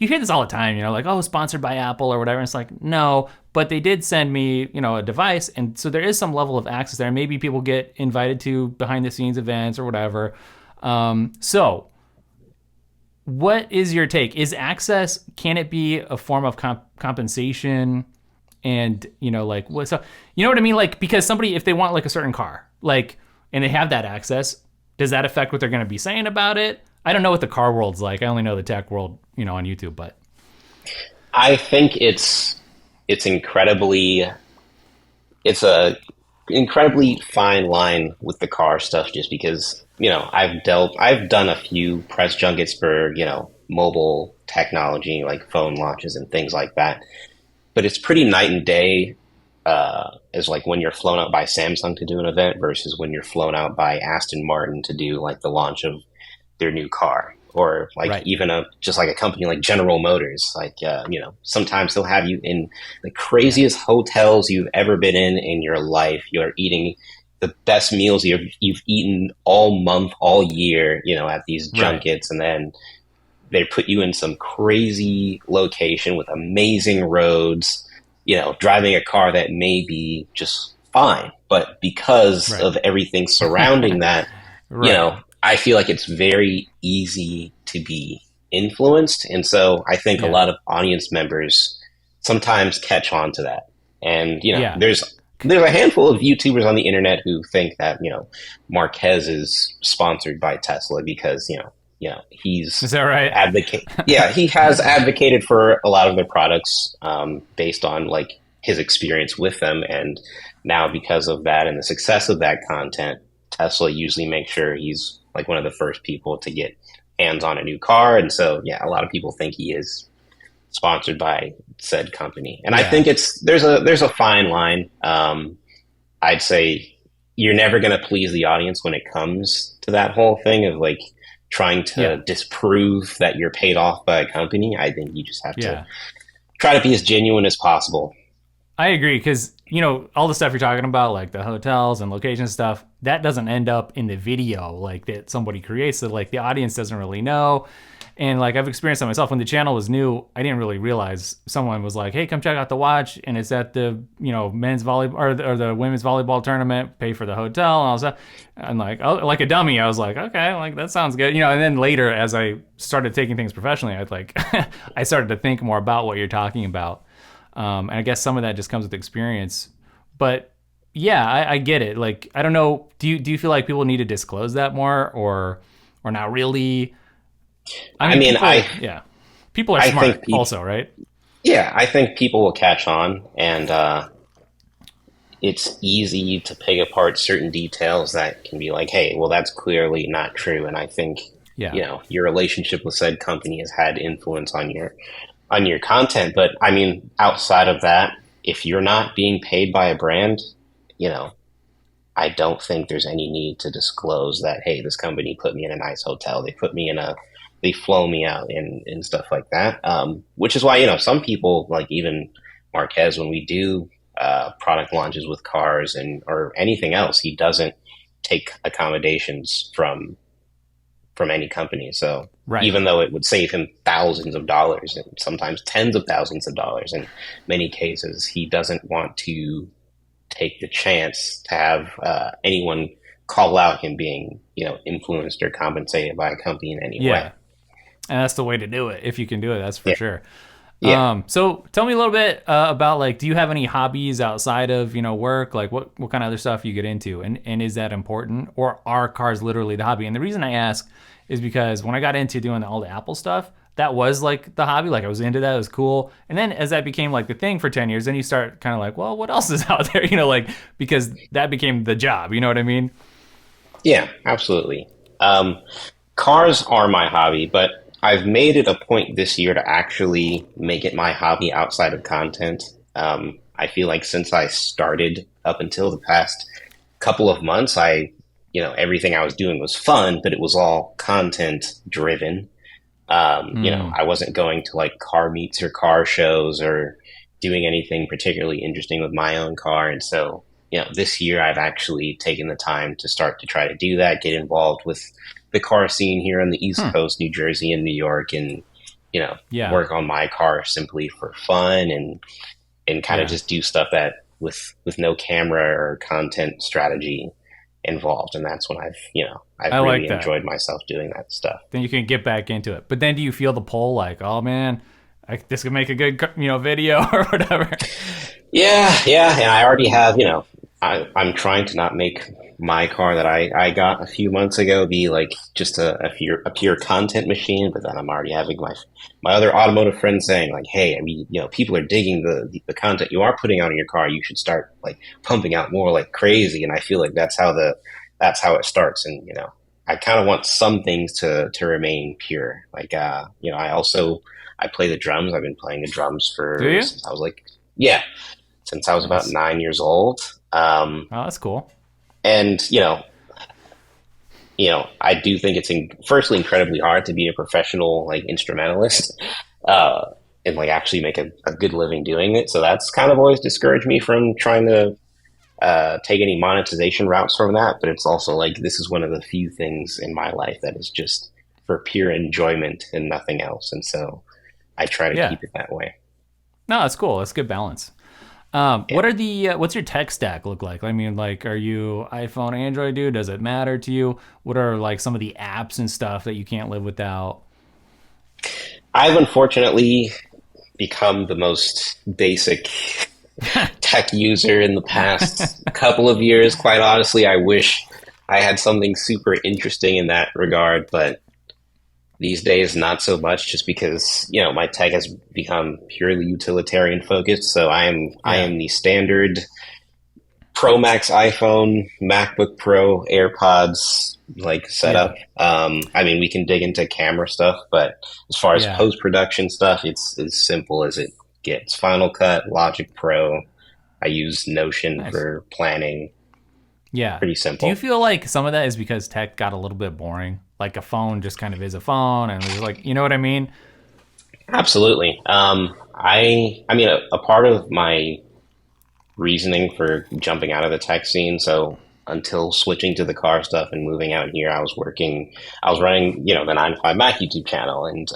hear this all the time. Like, oh, sponsored by Apple or whatever. And it's like, no, but they did send me a device, and so there is some level of access there. Maybe people get invited to behind the scenes events or whatever. So what is your take? Is access, can it be a form of compensation? And, like, what, so, you know what I mean? Like, because somebody, if they want like a certain car, like, and they have that access, does that affect what they're going to be saying about it? I don't know what the car world's like. I only know the tech world, on YouTube, but I think it's it's a incredibly fine line with the car stuff, just because I've done a few press junkets for mobile technology like phone launches and things like that, but it's pretty night and day as like when you're flown out by Samsung to do an event versus when you're flown out by Aston Martin to do like the launch of their new car, or like Right. even just like a company like General Motors. Like sometimes they'll have you in the craziest hotels you've ever been in your life. You're eating the best meals you've eaten all month, all year, at these Right. junkets, and then they put you in some crazy location with amazing roads, driving a car that may be just fine, but because Right. of everything surrounding that, Right. I feel like it's very easy to be influenced. And so I think a Yeah. lot of audience members sometimes catch on to that. And, Yeah. there's a handful of YouTubers on the internet who think that, Marquez is sponsored by Tesla because, he's Is that right? he has advocated for a lot of their products based on like his experience with them. And now because of that and the success of that content, Tesla usually makes sure he's like one of the first people to get hands on a new car. And so, yeah, a lot of people think he is sponsored by said company. And I Yeah. think there's a fine line. I'd say you're never going to please the audience when it comes to that whole thing of like trying to Yeah. disprove that you're paid off by a company. I think you just have Yeah. to try to be as genuine as possible. I agree because all the stuff you're talking about, like the hotels and location stuff, that doesn't end up in the video like that somebody creates. So like the audience doesn't really know, and like I've experienced that myself. When the channel was new, I didn't really realize someone was like, "Hey, come check out the watch," and it's at the men's volleyball or the women's volleyball tournament. Pay for the hotel and all that. I'm like, oh, like a dummy. I was like, okay, like that sounds good, And then later, as I started taking things professionally, I like I started to think more about what you're talking about. And I guess some of that just comes with experience. But yeah, I get it. Like, I don't know. Do you feel like people need to disclose that more or not really? I mean, yeah, people are I smart think people, also, right? yeah, I think people will catch on, and it's easy to pick apart certain details that can be like, hey, well, that's clearly not true. And I think, Yeah. your relationship with said company has had influence on your content. But I mean, outside of that, if you're not being paid by a brand, I don't think there's any need to disclose that, hey, this company put me in a nice hotel. They flow me out and stuff like that. Which is why, some people, like even Marquez, when we do product launches with cars or anything else, he doesn't take accommodations from any company. So Right. even though it would save him thousands of dollars and sometimes tens of thousands of dollars in many cases, he doesn't want to take the chance to have anyone call out him being, influenced or compensated by a company in any Yeah. way. And that's the way to do it. If you can do it, that's for Yeah. sure. Yeah. So tell me a little bit about like, do you have any hobbies outside of work? Like, what kind of other stuff you get into, and is that important, or are cars literally the hobby? And the reason I ask is because when I got into doing all the Apple stuff, that was like the hobby. Like I was into that, it was cool. And then as that became like the thing for 10 years, then you start kind of like, well, what else is out there? Like because that became the job. You know what I mean? Yeah, absolutely. Cars are my hobby, but I've made it a point this year to actually make it my hobby outside of content. I feel like since I started up until the past couple of months, everything I was doing was fun, but it was all content driven. I wasn't going to like car meets or car shows or doing anything particularly interesting with my own car. And so, this year I've actually taken the time to start to try to do that, get involved with the car scene here on the East Coast, New Jersey and New York, and, Yeah. work on my car simply for fun and kind of just do stuff that with no camera or content strategy involved. And that's when I've I like really that. enjoyed myself doing that stuff. Then you can get back into it. But then do you feel the pull like, oh man, this could make a good video or whatever? Yeah. And I already have, I'm trying to not make my car that I got a few months ago be like just a pure content machine, but then I'm already having my other automotive friends saying like, hey, I mean, people are digging the content you are putting out in your car. You should start like pumping out more like crazy. And I feel like that's how it starts. And, I kind of want some things to remain pure. Like, I play the drums. I've been playing the drums Do you? since I was like, Yeah, since I was about Nice. 9 years old. Oh, that's cool. And I do think it's firstly incredibly hard to be a professional like instrumentalist, uh, and like actually make a good living doing it. So that's kind of always discouraged me from trying to take any monetization routes from that. But it's also like this is one of the few things in my life that is just for pure enjoyment and nothing else. And so I try to Yeah. keep it that way. No, that's cool. That's good balance. Yeah. What's your tech stack look like? I mean, like, are you iPhone, Android, dude? Does it matter to you? What are like some of the apps and stuff that you can't live without? I've unfortunately become the most basic tech user in the past couple of years. Quite honestly, I wish I had something super interesting in that regard, but these days not so much just because, my tech has become purely utilitarian focused. So I Yeah. am the standard Pro Max iPhone, MacBook Pro, AirPods like Yeah. setup. I mean, we can dig into camera stuff, but as far as Yeah. post production stuff, it's as simple as it gets. Final Cut, Logic Pro. I use Notion Nice. for planning. Yeah. Pretty Do you simple. feel like some of that is because tech got a little bit boring? Like a phone just kind of is a phone and it's like, you know what I mean? Absolutely. I mean, a part of my reasoning for jumping out of the tech scene. So until switching to the car stuff and moving out here, I was running, the 9 to 5 Mac YouTube channel. And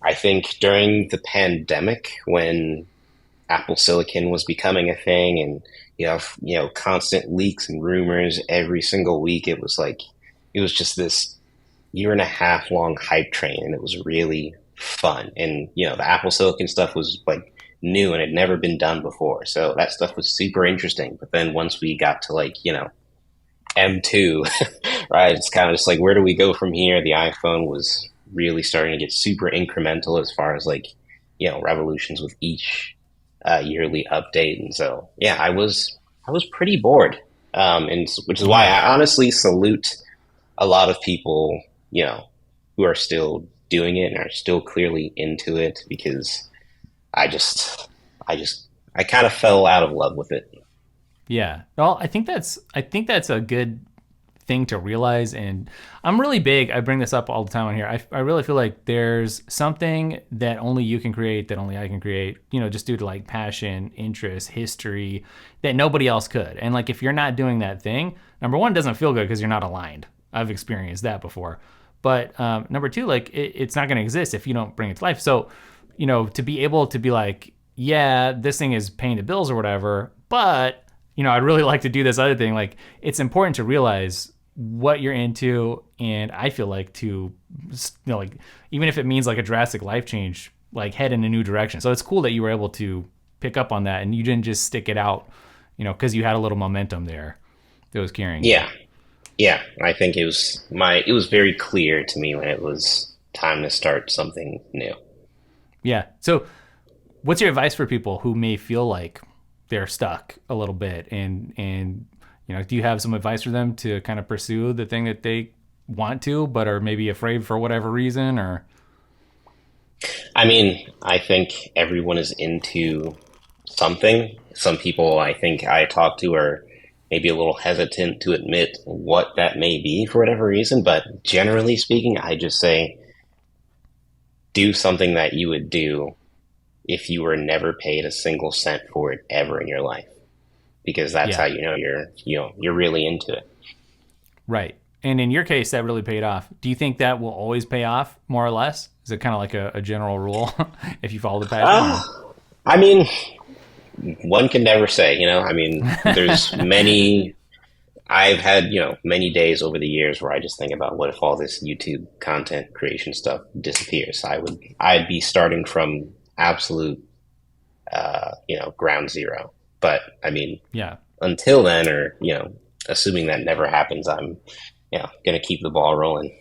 I think during the pandemic, when Apple Silicon was becoming a thing and, constant leaks and rumors every single week, it was just this year and a half long hype train. And it was really fun. And, the Apple Silicon stuff was like, new and had never been done before. So that stuff was super interesting. But then once we got to like, M2, right, it's kind of just like, where do we go from here? The iPhone was really starting to get super incremental as far as like, revolutions with each yearly update. And so, yeah, I was pretty bored. And which is why Yeah. I honestly salute a lot of people, who are still doing it and are still clearly into it because I just, I kind of fell out of love with it. Yeah. Well, I think that's a good thing to realize. And I'm really big. I bring this up all the time on here. I really feel like there's something that only you can create, that only I can create, just due to like passion, interest, history, that nobody else could. And like, if you're not doing that thing, number one, it doesn't feel good because you're not aligned. I've experienced that before. But number two, like, it's not going to exist if you don't bring it to life. So, to be able to be like, yeah, this thing is paying the bills or whatever, but I'd really like to do this other thing. Like, it's important to realize what you're into, and I feel like to, like, even if it means like a drastic life change, like head in a new direction. So it's cool that you were able to pick up on that and you didn't just stick it out, because you had a little momentum there that was carrying you. Yeah, yeah. I think it was very clear to me when it was time to start something new. Yeah. So what's your advice for people who may feel like they're stuck a little bit, and do you have some advice for them to kind of pursue the thing that they want to but are maybe afraid for whatever reason? Or I mean, I think everyone is into something. Some people I think I talk to are maybe a little hesitant to admit what that may be for whatever reason, but generally speaking, I just say do something that you would do if you were never paid a single cent for it ever in your life, because that's how yeah, you're really into it. right. And in your case that really paid off. Do you think that will always pay off, more or less? Is it kind of like a general rule if you follow the passion? Uh, Or I mean, one can never say, I mean, there's many, I've had, many days over the years where I just think about what if all this YouTube content creation stuff disappears? I'd be starting from absolute, ground zero. But I mean, yeah. until then, or, assuming that never happens, I'm, going to keep the ball rolling.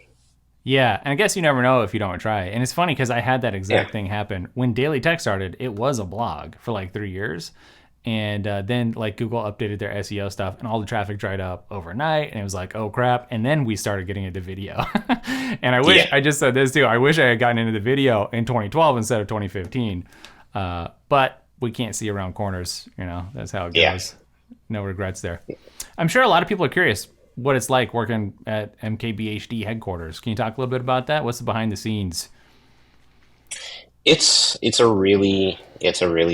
Yeah, and I guess you never know if you don't try. And it's funny because I had that Yeah. exact thing happen when Daily Tech started. It was a blog for like 3 years, and then like Google updated their SEO stuff, and all the traffic dried up overnight. And it was like, oh crap! And then we started getting into video. And Yeah. I just said this too. I wish I had gotten into the video in 2012 instead of 2015. But we can't see around corners. That's how it Yeah. goes. No regrets there. I'm sure a lot of people are curious what it's like working at MKBHD headquarters. Can you talk a little bit about that? What's the behind the scenes? It's a really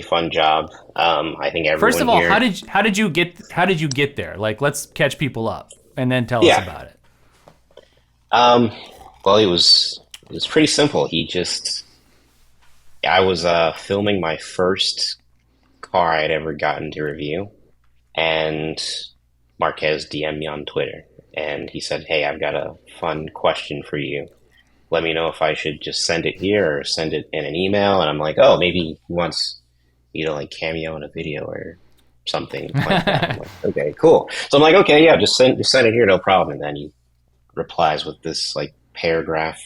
fun job. I think everyone First of all, here. how did you get there? Like, let's catch people up and then tell us Yeah. about it. Well, it was pretty simple. I was filming my first car I'd ever gotten to review, and Marquez DM'd me on Twitter, and he said, "Hey, I've got a fun question for you. Let me know if I should just send it here or send it in an email." And I'm like, "Oh, maybe he wants you to like cameo in a video or something like that." I'm like, "Okay, cool." So I'm like, "Okay, yeah, just send it here, no problem." And then he replies with this like paragraph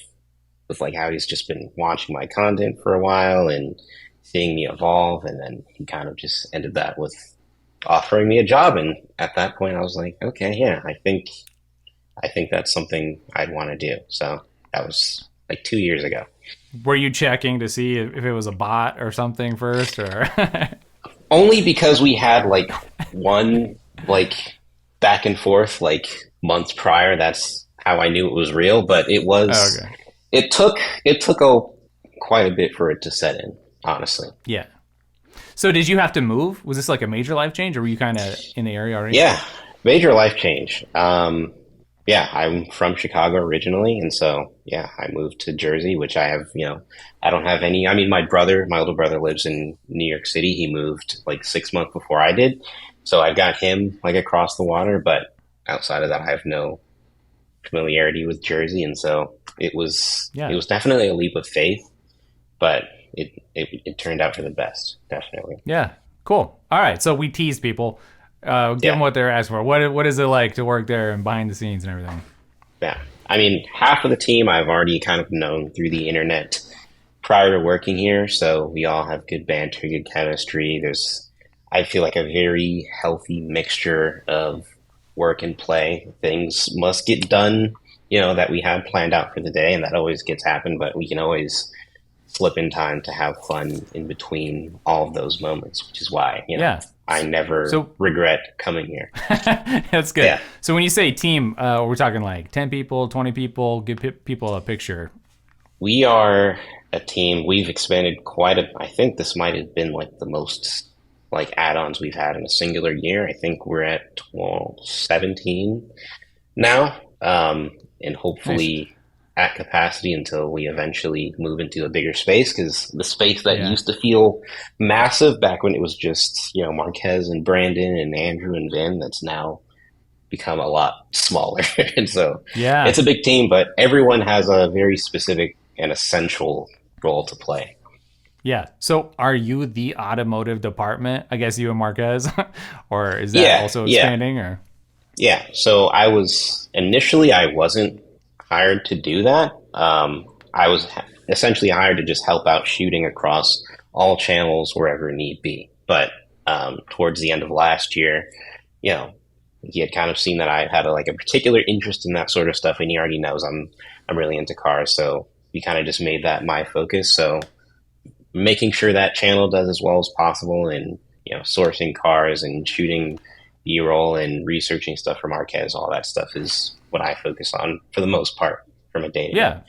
with like how he's just been watching my content for a while and seeing me evolve, and then he kind of just ended that with offering me a job. And at that point, I was like, "Okay, yeah, I think that's something I'd want to do." So that was like 2 years ago. Were you checking to see if it was a bot or something first, or? Only because we had like one like back and forth like months prior. That's how I knew it was real. But it Oh, was okay. it took quite a bit for it to set in, honestly. Yeah. So did you have to move? Was this like a major life change, or were you kind of in the area already? Yeah, major life change. Yeah, I'm from Chicago originally, and so yeah, I moved to Jersey, which I don't have any. I mean, my older brother lives in New York City. He moved like 6 months before I did, so I've got him like across the water. But outside of that, I have no familiarity with Jersey, and so it was Yeah. it was definitely a leap of faith, but it turned out for the best, definitely. Yeah. Cool. All right. So we tease people. Give them Yeah. what they're asking for. What is it like to work there and behind the scenes and everything? Yeah. I mean, half of the team I've already kind of known through the internet prior to working here, so we all have good banter, good chemistry. I feel like a very healthy mixture of work and play. Things must get done, that we have planned out for the day, and that always gets happen, but we can always slip in time to have fun in between all of those moments, which is why, Yeah. I never So- regret coming here. That's good. Yeah. So when you say team, we're talking like 10 people, 20 people. Give people a picture. We are a team. We've expanded I think this might have been like the most like add-ons we've had in a singular year. I think we're at 17 now, and hopefully at capacity until we eventually move into a bigger space, because the space that Yeah. used to feel massive back when it was just, Marquez and Brandon and Andrew and Vin, that's now become a lot smaller. And so Yeah. it's a big team, but everyone has a very specific and essential role to play. Yeah. So are you the automotive department? I guess you and Marquez, or is that Yeah, also yeah. expanding? Or Yeah, so I wasn't hired to do that. I was essentially hired to just help out shooting across all channels wherever need be. But towards the end of last year, he had kind of seen that I had a particular interest in that sort of stuff, and he already knows I'm really into cars. So we kind of just made that my focus. So making sure that channel does as well as possible, and sourcing cars and shooting B-roll and researching stuff for Marquez, all that stuff is what I focus on for the most part from a day to day. yeah.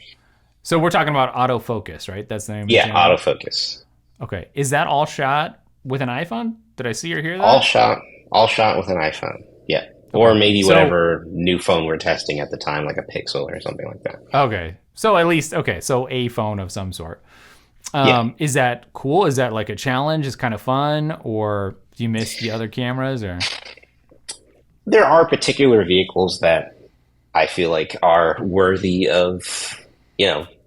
So we're talking about autofocus, right? That's the name of the Yeah, channel? autofocus. Okay. Is that all shot with an iPhone? Did I see or hear that? All shot with an iPhone. Yeah. Or maybe So- whatever new phone we're testing at the time, like a Pixel or something like that. Okay. So at least, so a phone of some sort. Yeah. Is that cool? Is that like a challenge? Is kind of fun? Or do you miss the other cameras? Or There are particular vehicles that I feel like are worthy of,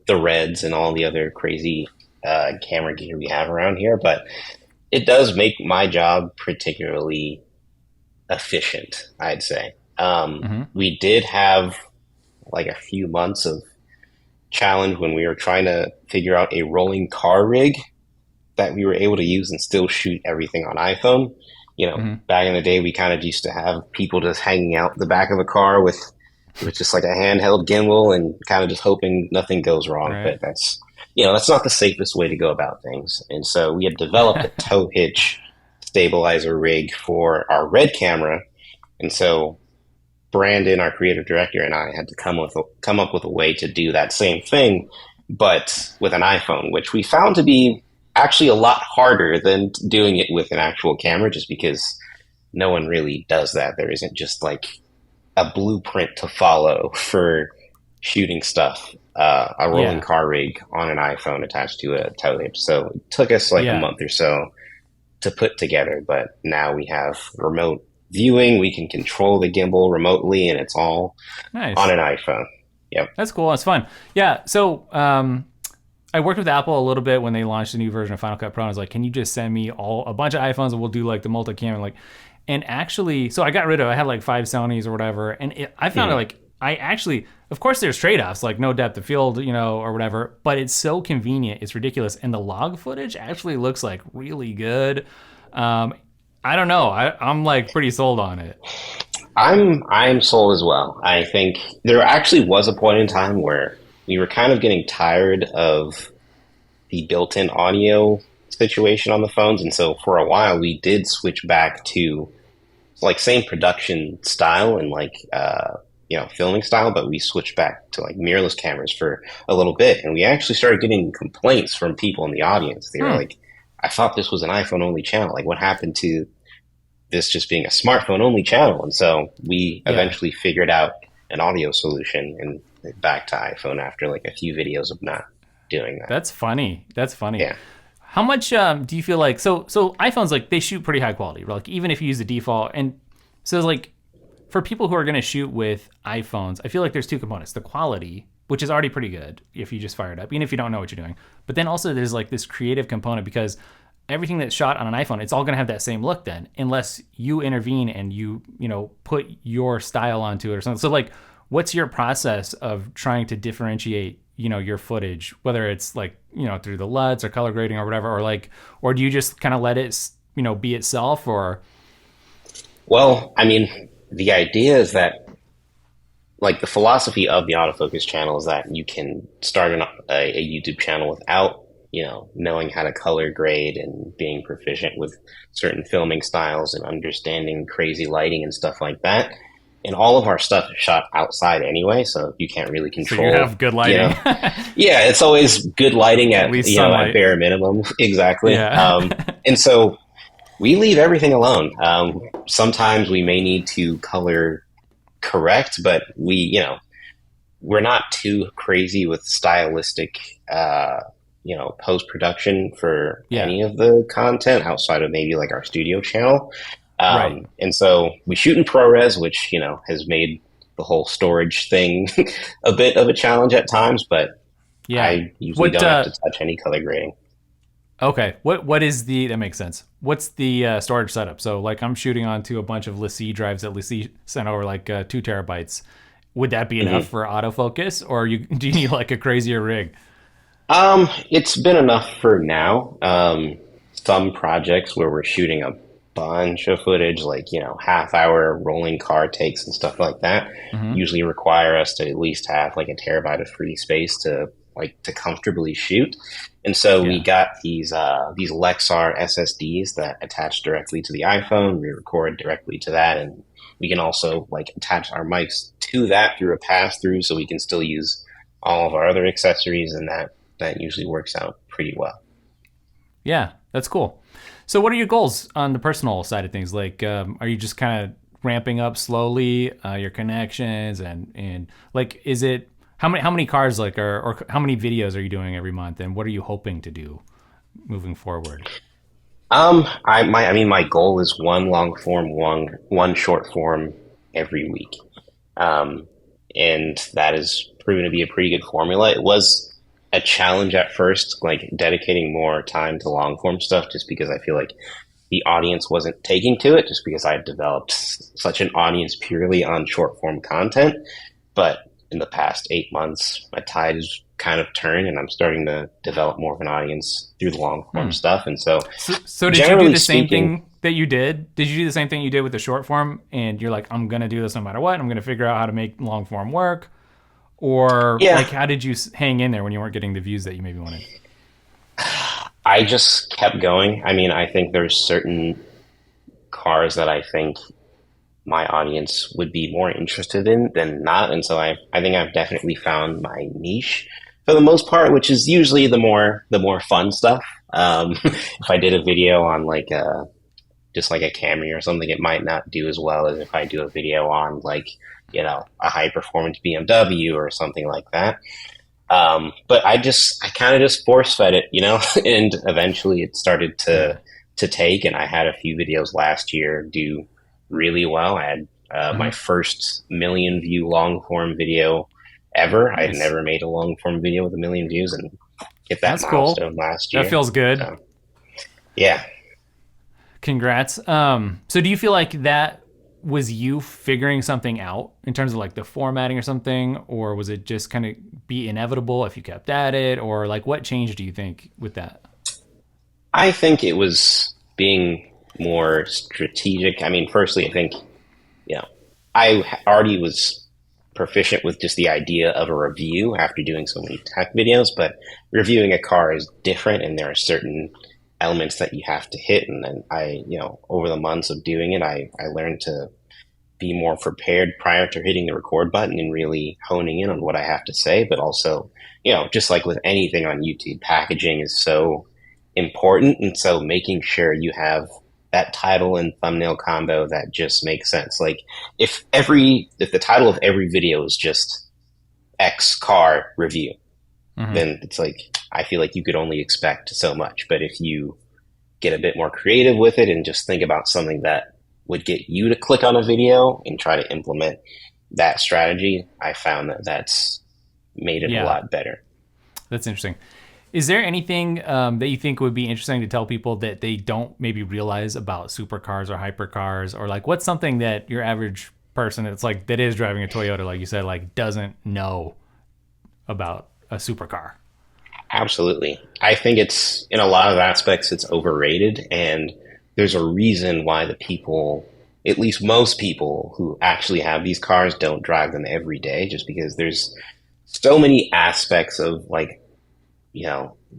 the Reds and all the other crazy camera gear we have around here, but it does make my job particularly efficient, I'd say. We did have like a few months of challenge when we were trying to figure out a rolling car rig that we were able to use and still shoot everything on iPhone. Back in the day, we kind of used to have people just hanging out the back of a car with just like a handheld gimbal and kind of just hoping nothing goes wrong. Right. But that's not the safest way to go about things. And so we had developed a tow hitch stabilizer rig for our Red camera. And so Brandon, our creative director, and I had to come up with a way to do that same thing, but with an iPhone, which we found to be actually a lot harder than doing it with an actual camera, just because no one really does that. There isn't just like a blueprint to follow for shooting stuff. A rolling car rig on an iPhone attached to a tow hitch. So it took us like a month or so to put together, but now we have remote viewing. We can control the gimbal remotely, and it's all nice on an iPhone. Yep. That's cool. That's fun. Yeah. So I worked with Apple a little bit when they launched a new version of Final Cut Pro. And I was like, can you just send me a bunch of iPhones and we'll do like the multi-cam and actually, so I got rid of, I had like 5 Sonys or whatever. And I found it like, I actually, of course there's trade-offs, like no depth of field, or whatever, but it's so convenient. It's ridiculous. And the log footage actually looks like really good. I don't know. I'm like pretty sold on it. I'm sold as well. I think there actually was a point in time where we were kind of getting tired of the built-in audio situation on the phones. And so for a while we did switch back to like same production style and like, filming style, but we switched back to like mirrorless cameras for a little bit. And we actually started getting complaints from people in the audience. They were like, I thought this was an iPhone only channel. Like what happened to this just being a smartphone only channel? And so we eventually figured out an audio solution and back to iPhone after like a few videos of not doing that. That's funny. Yeah. How much do you feel like, so iPhones, like they shoot pretty high quality, like even if you use the default. And so it's like for people who are going to shoot with iPhones, I feel like there's 2 components, the quality, which is already pretty good if you just fire it up, even if you don't know what you're doing. But then also there's like this creative component, because everything that's shot on an iPhone, it's all going to have that same look then, unless you intervene and you put your style onto it or something. So like, what's your process of trying to differentiate, your footage, whether it's like, through the LUTs or color grading or whatever, or do you just kind of let it, be itself, or? Well, I mean, the idea is that like the philosophy of the autofocus channel is that you can start a YouTube channel without, knowing how to color grade and being proficient with certain filming styles and understanding crazy lighting and stuff like that. And all of our stuff is shot outside anyway, so you can't really control. So you have good lighting. Yeah, it's always good lighting at least at bare minimum. Exactly. Yeah. And so we leave everything alone. Sometimes we may need to color correct, but we're not too crazy with stylistic, post-production for any of the content outside of maybe like our studio channel. Right. And so we shoot in ProRes, which, has made the whole storage thing a bit of a challenge at times, but I usually don't have to touch any color grading. Okay. What is that makes sense. What's the storage setup? So like I'm shooting onto a bunch of LaCie drives that LaCie sent over like 2 terabytes. Would that be enough for autofocus, or do you need like a crazier rig? It's been enough for now. Some projects where we're shooting a bunch of footage, like, half-hour rolling car takes and stuff like that, usually require us to at least have like a terabyte of free space to comfortably shoot. And so we got these Lexar SSDs that attach directly to the iPhone. We record directly to that, and we can also like attach our mics to that through a pass-through, so we can still use all of our other accessories, and that usually works out pretty well. Yeah, that's cool. So what are your goals on the personal side of things? Like, are you just kind of ramping up slowly your connections and like, is it how many cars like or how many videos are you doing every month, and what are you hoping to do moving forward? My goal is 1 long form, one short form every week, and that has proven to be a pretty good formula. It was a challenge at first, like dedicating more time to long form stuff, just because I feel like the audience wasn't taking to it, just because I had developed such an audience purely on short form content. But in the past 8 months, my tide has kind of turned, and I'm starting to develop more of an audience through the long form stuff. And so did you do the same thing that you did? Did you do the same thing you did with the short form, and you're like, I'm going to do this no matter what, I'm going to figure out how to make long form work? or Yeah, like how did you hang in there when you weren't getting the views that you maybe wanted? I just kept going. I mean, I think there's certain cars that I think my audience would be more interested in than not, and so I think I've definitely found my niche for the most part, which is usually the more fun stuff. If I did a video on like a just like a Camry or something, it might not do as well as if I do a video on like a high performance BMW or something like that. But I kind of just force fed it, and eventually it started Yeah. to take. And I had a few videos last year do really well. I had my Hmm. first million view long form video ever. I had Nice. never made a long form video with a million views and hit that That's cool. milestone last That year. feels good. So yeah, Congrats. So do you feel like that was you figuring something out in terms of like the formatting or something, or was it just kind of be inevitable if you kept at it, or like what changed do you think with that? I think it was being more strategic. I mean, firstly, I think you know, already was proficient with just the idea of a review after doing so many tech videos, but reviewing a car is different and there are certain elements that you have to hit. And then over the months of doing it, I learned to be more prepared prior to hitting the record button and really honing in on what I have to say. But also, just like with anything on YouTube, packaging is so important. And so making sure you have that title and thumbnail combo that just makes sense. Like if the title of every video is just X car review, Hmm. then it's like I feel like you could only expect so much. But if you get a bit more creative with it and just think about something that would get you to click on a video and try to implement that strategy, I found that that's made it a Yeah, lot better. that's interesting. Is there anything that you think would be interesting to tell people that they don't maybe realize about supercars or hypercars, or like what's something that your average person that's like that is driving a Toyota, like you said, like doesn't know about a supercar? Absolutely. I think it's in a lot of aspects it's overrated, and there's a reason why the people, at least most people who actually have these cars, don't drive them every day, just because there's so many aspects of like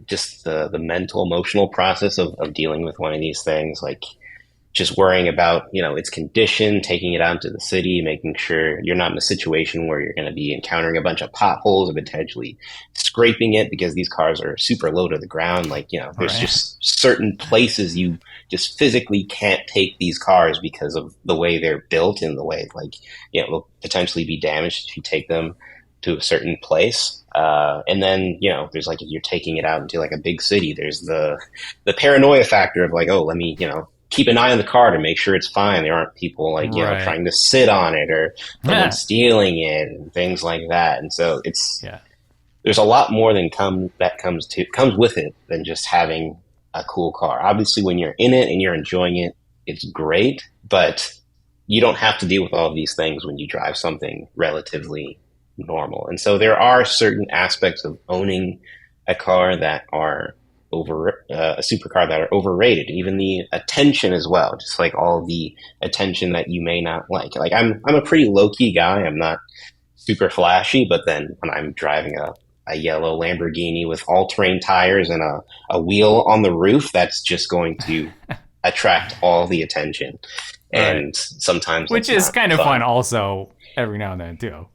just the mental emotional process of dealing with one of these things, like just worrying about its condition, taking it out into the city, making sure you're not in a situation where you're going to be encountering a bunch of potholes or potentially scraping it because these cars are super low to the ground. Like there's Right. just certain places you just physically can't take these cars because of the way they're built and the way like they'll potentially be damaged if you take them to a certain place. And then there's like if you're taking it out into like a big city, there's the paranoia factor of like, oh, let me keep an eye on the car to make sure it's fine. There aren't people like Right. trying to sit on it or someone Yeah. stealing it and things like that. And so Yeah. there's a lot more than comes with it than just having a cool car. Obviously, when you're in it and you're enjoying it, it's great, but you don't have to deal with all of these things when you drive something relatively normal. And so there are certain aspects of owning a car that are a supercar that are overrated. Even the attention as well, just like all the attention that you may not like. Like I'm a pretty low key guy. I'm not super flashy, but then when I'm driving a yellow Lamborghini with all terrain tires and a wheel on the roof, that's just going to attract all the attention. Right. And sometimes Which that's is not kind of fun fun. also every now and then too.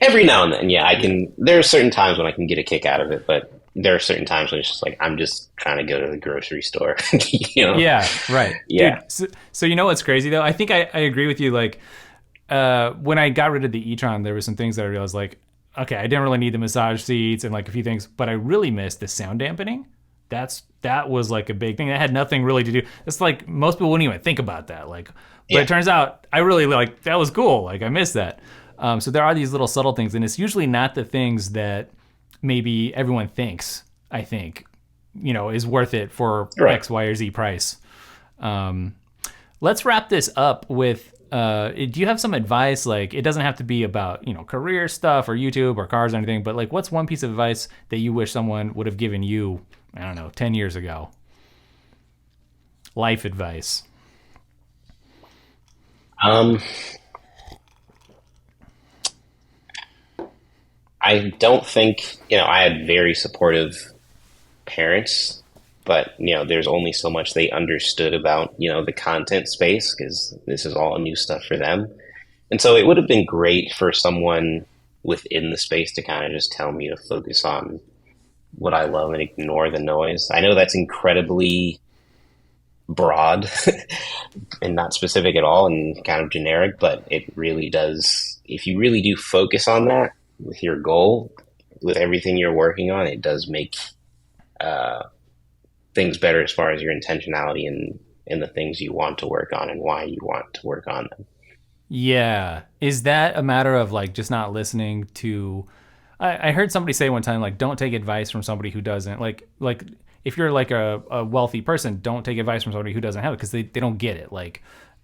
Every now and then, yeah, I Yeah. can. There are certain times when I can get a kick out of it, but there are certain times when it's just like I'm just trying to go to the grocery store. you know? Yeah, right. Yeah, Dude, so you know what's crazy though? I think I agree with you. Like, when I got rid of the e-tron, there were some things that I realized like, okay, I didn't really need the massage seats and like a few things, but I really missed the sound dampening. That was like a big thing. That had nothing really to do. It's like most people wouldn't even think about that. Like, but yeah, it turns out I really like that was cool. Like I missed that. So there are these little subtle things, and it's usually not the things that maybe everyone thinks. I think is worth it for right. X, Y, or Z price. Um, let's wrap this up with. Do you have some advice? Like, it doesn't have to be about career stuff or YouTube or cars or anything, but like, what's one piece of advice that you wish someone would have given you? I don't know, 10 years ago. Life advice. I don't think, I had very supportive parents, but, there's only so much they understood about, the content space because this is all new stuff for them. And so it would have been great for someone within the space to kind of just tell me to focus on what I love and ignore the noise. I know that's incredibly broad and not specific at all and kind of generic, but it really does. If you really do focus on that with your goal, with everything you're working on, it does make things better as far as your intentionality and the things you want to work on and why you want to work on them. Yeah. Is that a matter of like just not listening to? I heard somebody say one time, like, don't take advice from somebody who doesn't like if you're like a wealthy person, don't take advice from somebody who doesn't have it because they don't get it. Like,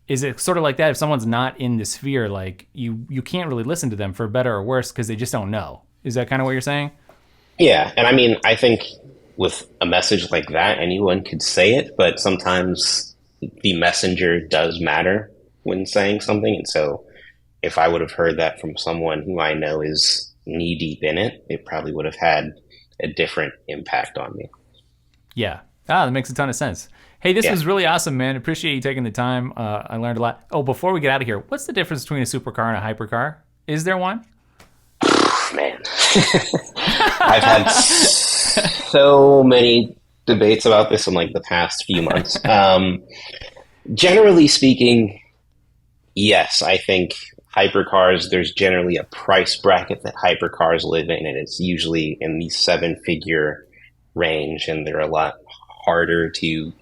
is it sort of like that? If someone's not in the sphere, like you can't really listen to them for better or worse because they just don't know. Is that kind of what you're saying? Yeah. And I mean, I think with a message like that, anyone could say it, but sometimes the messenger does matter when saying something. And so if I would have heard that from someone who I know is knee deep in it, it probably would have had a different impact on me. Yeah. That makes a ton of sense. Hey, this was really awesome, man. Appreciate you taking the time. I learned a lot. Oh, before we get out of here, what's the difference between a supercar and a hypercar? Is there one? Man, I've had so many debates about this in like the past few months. Generally speaking, yes, I think hypercars, there's generally a price bracket that hypercars live in, and it's usually in the 7-figure range, and they're a lot harder to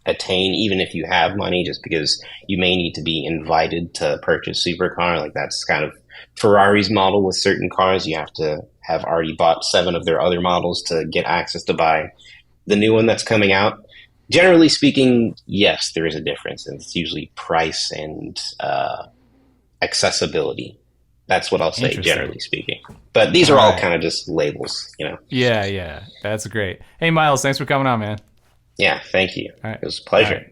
attain, even if you have money, just because you may need to be invited to purchase supercar. Like that's kind of Ferrari's model with certain cars. You have to have already bought 7 of their other models to get access to buy the new one that's coming out. Generally speaking, yes, there is a difference, and it's usually price and accessibility. That's what I'll say, generally speaking. But these are all kind of just labels, Yeah, that's great. Hey, Miles, thanks for coming on, man. Yeah, thank you. It was a pleasure.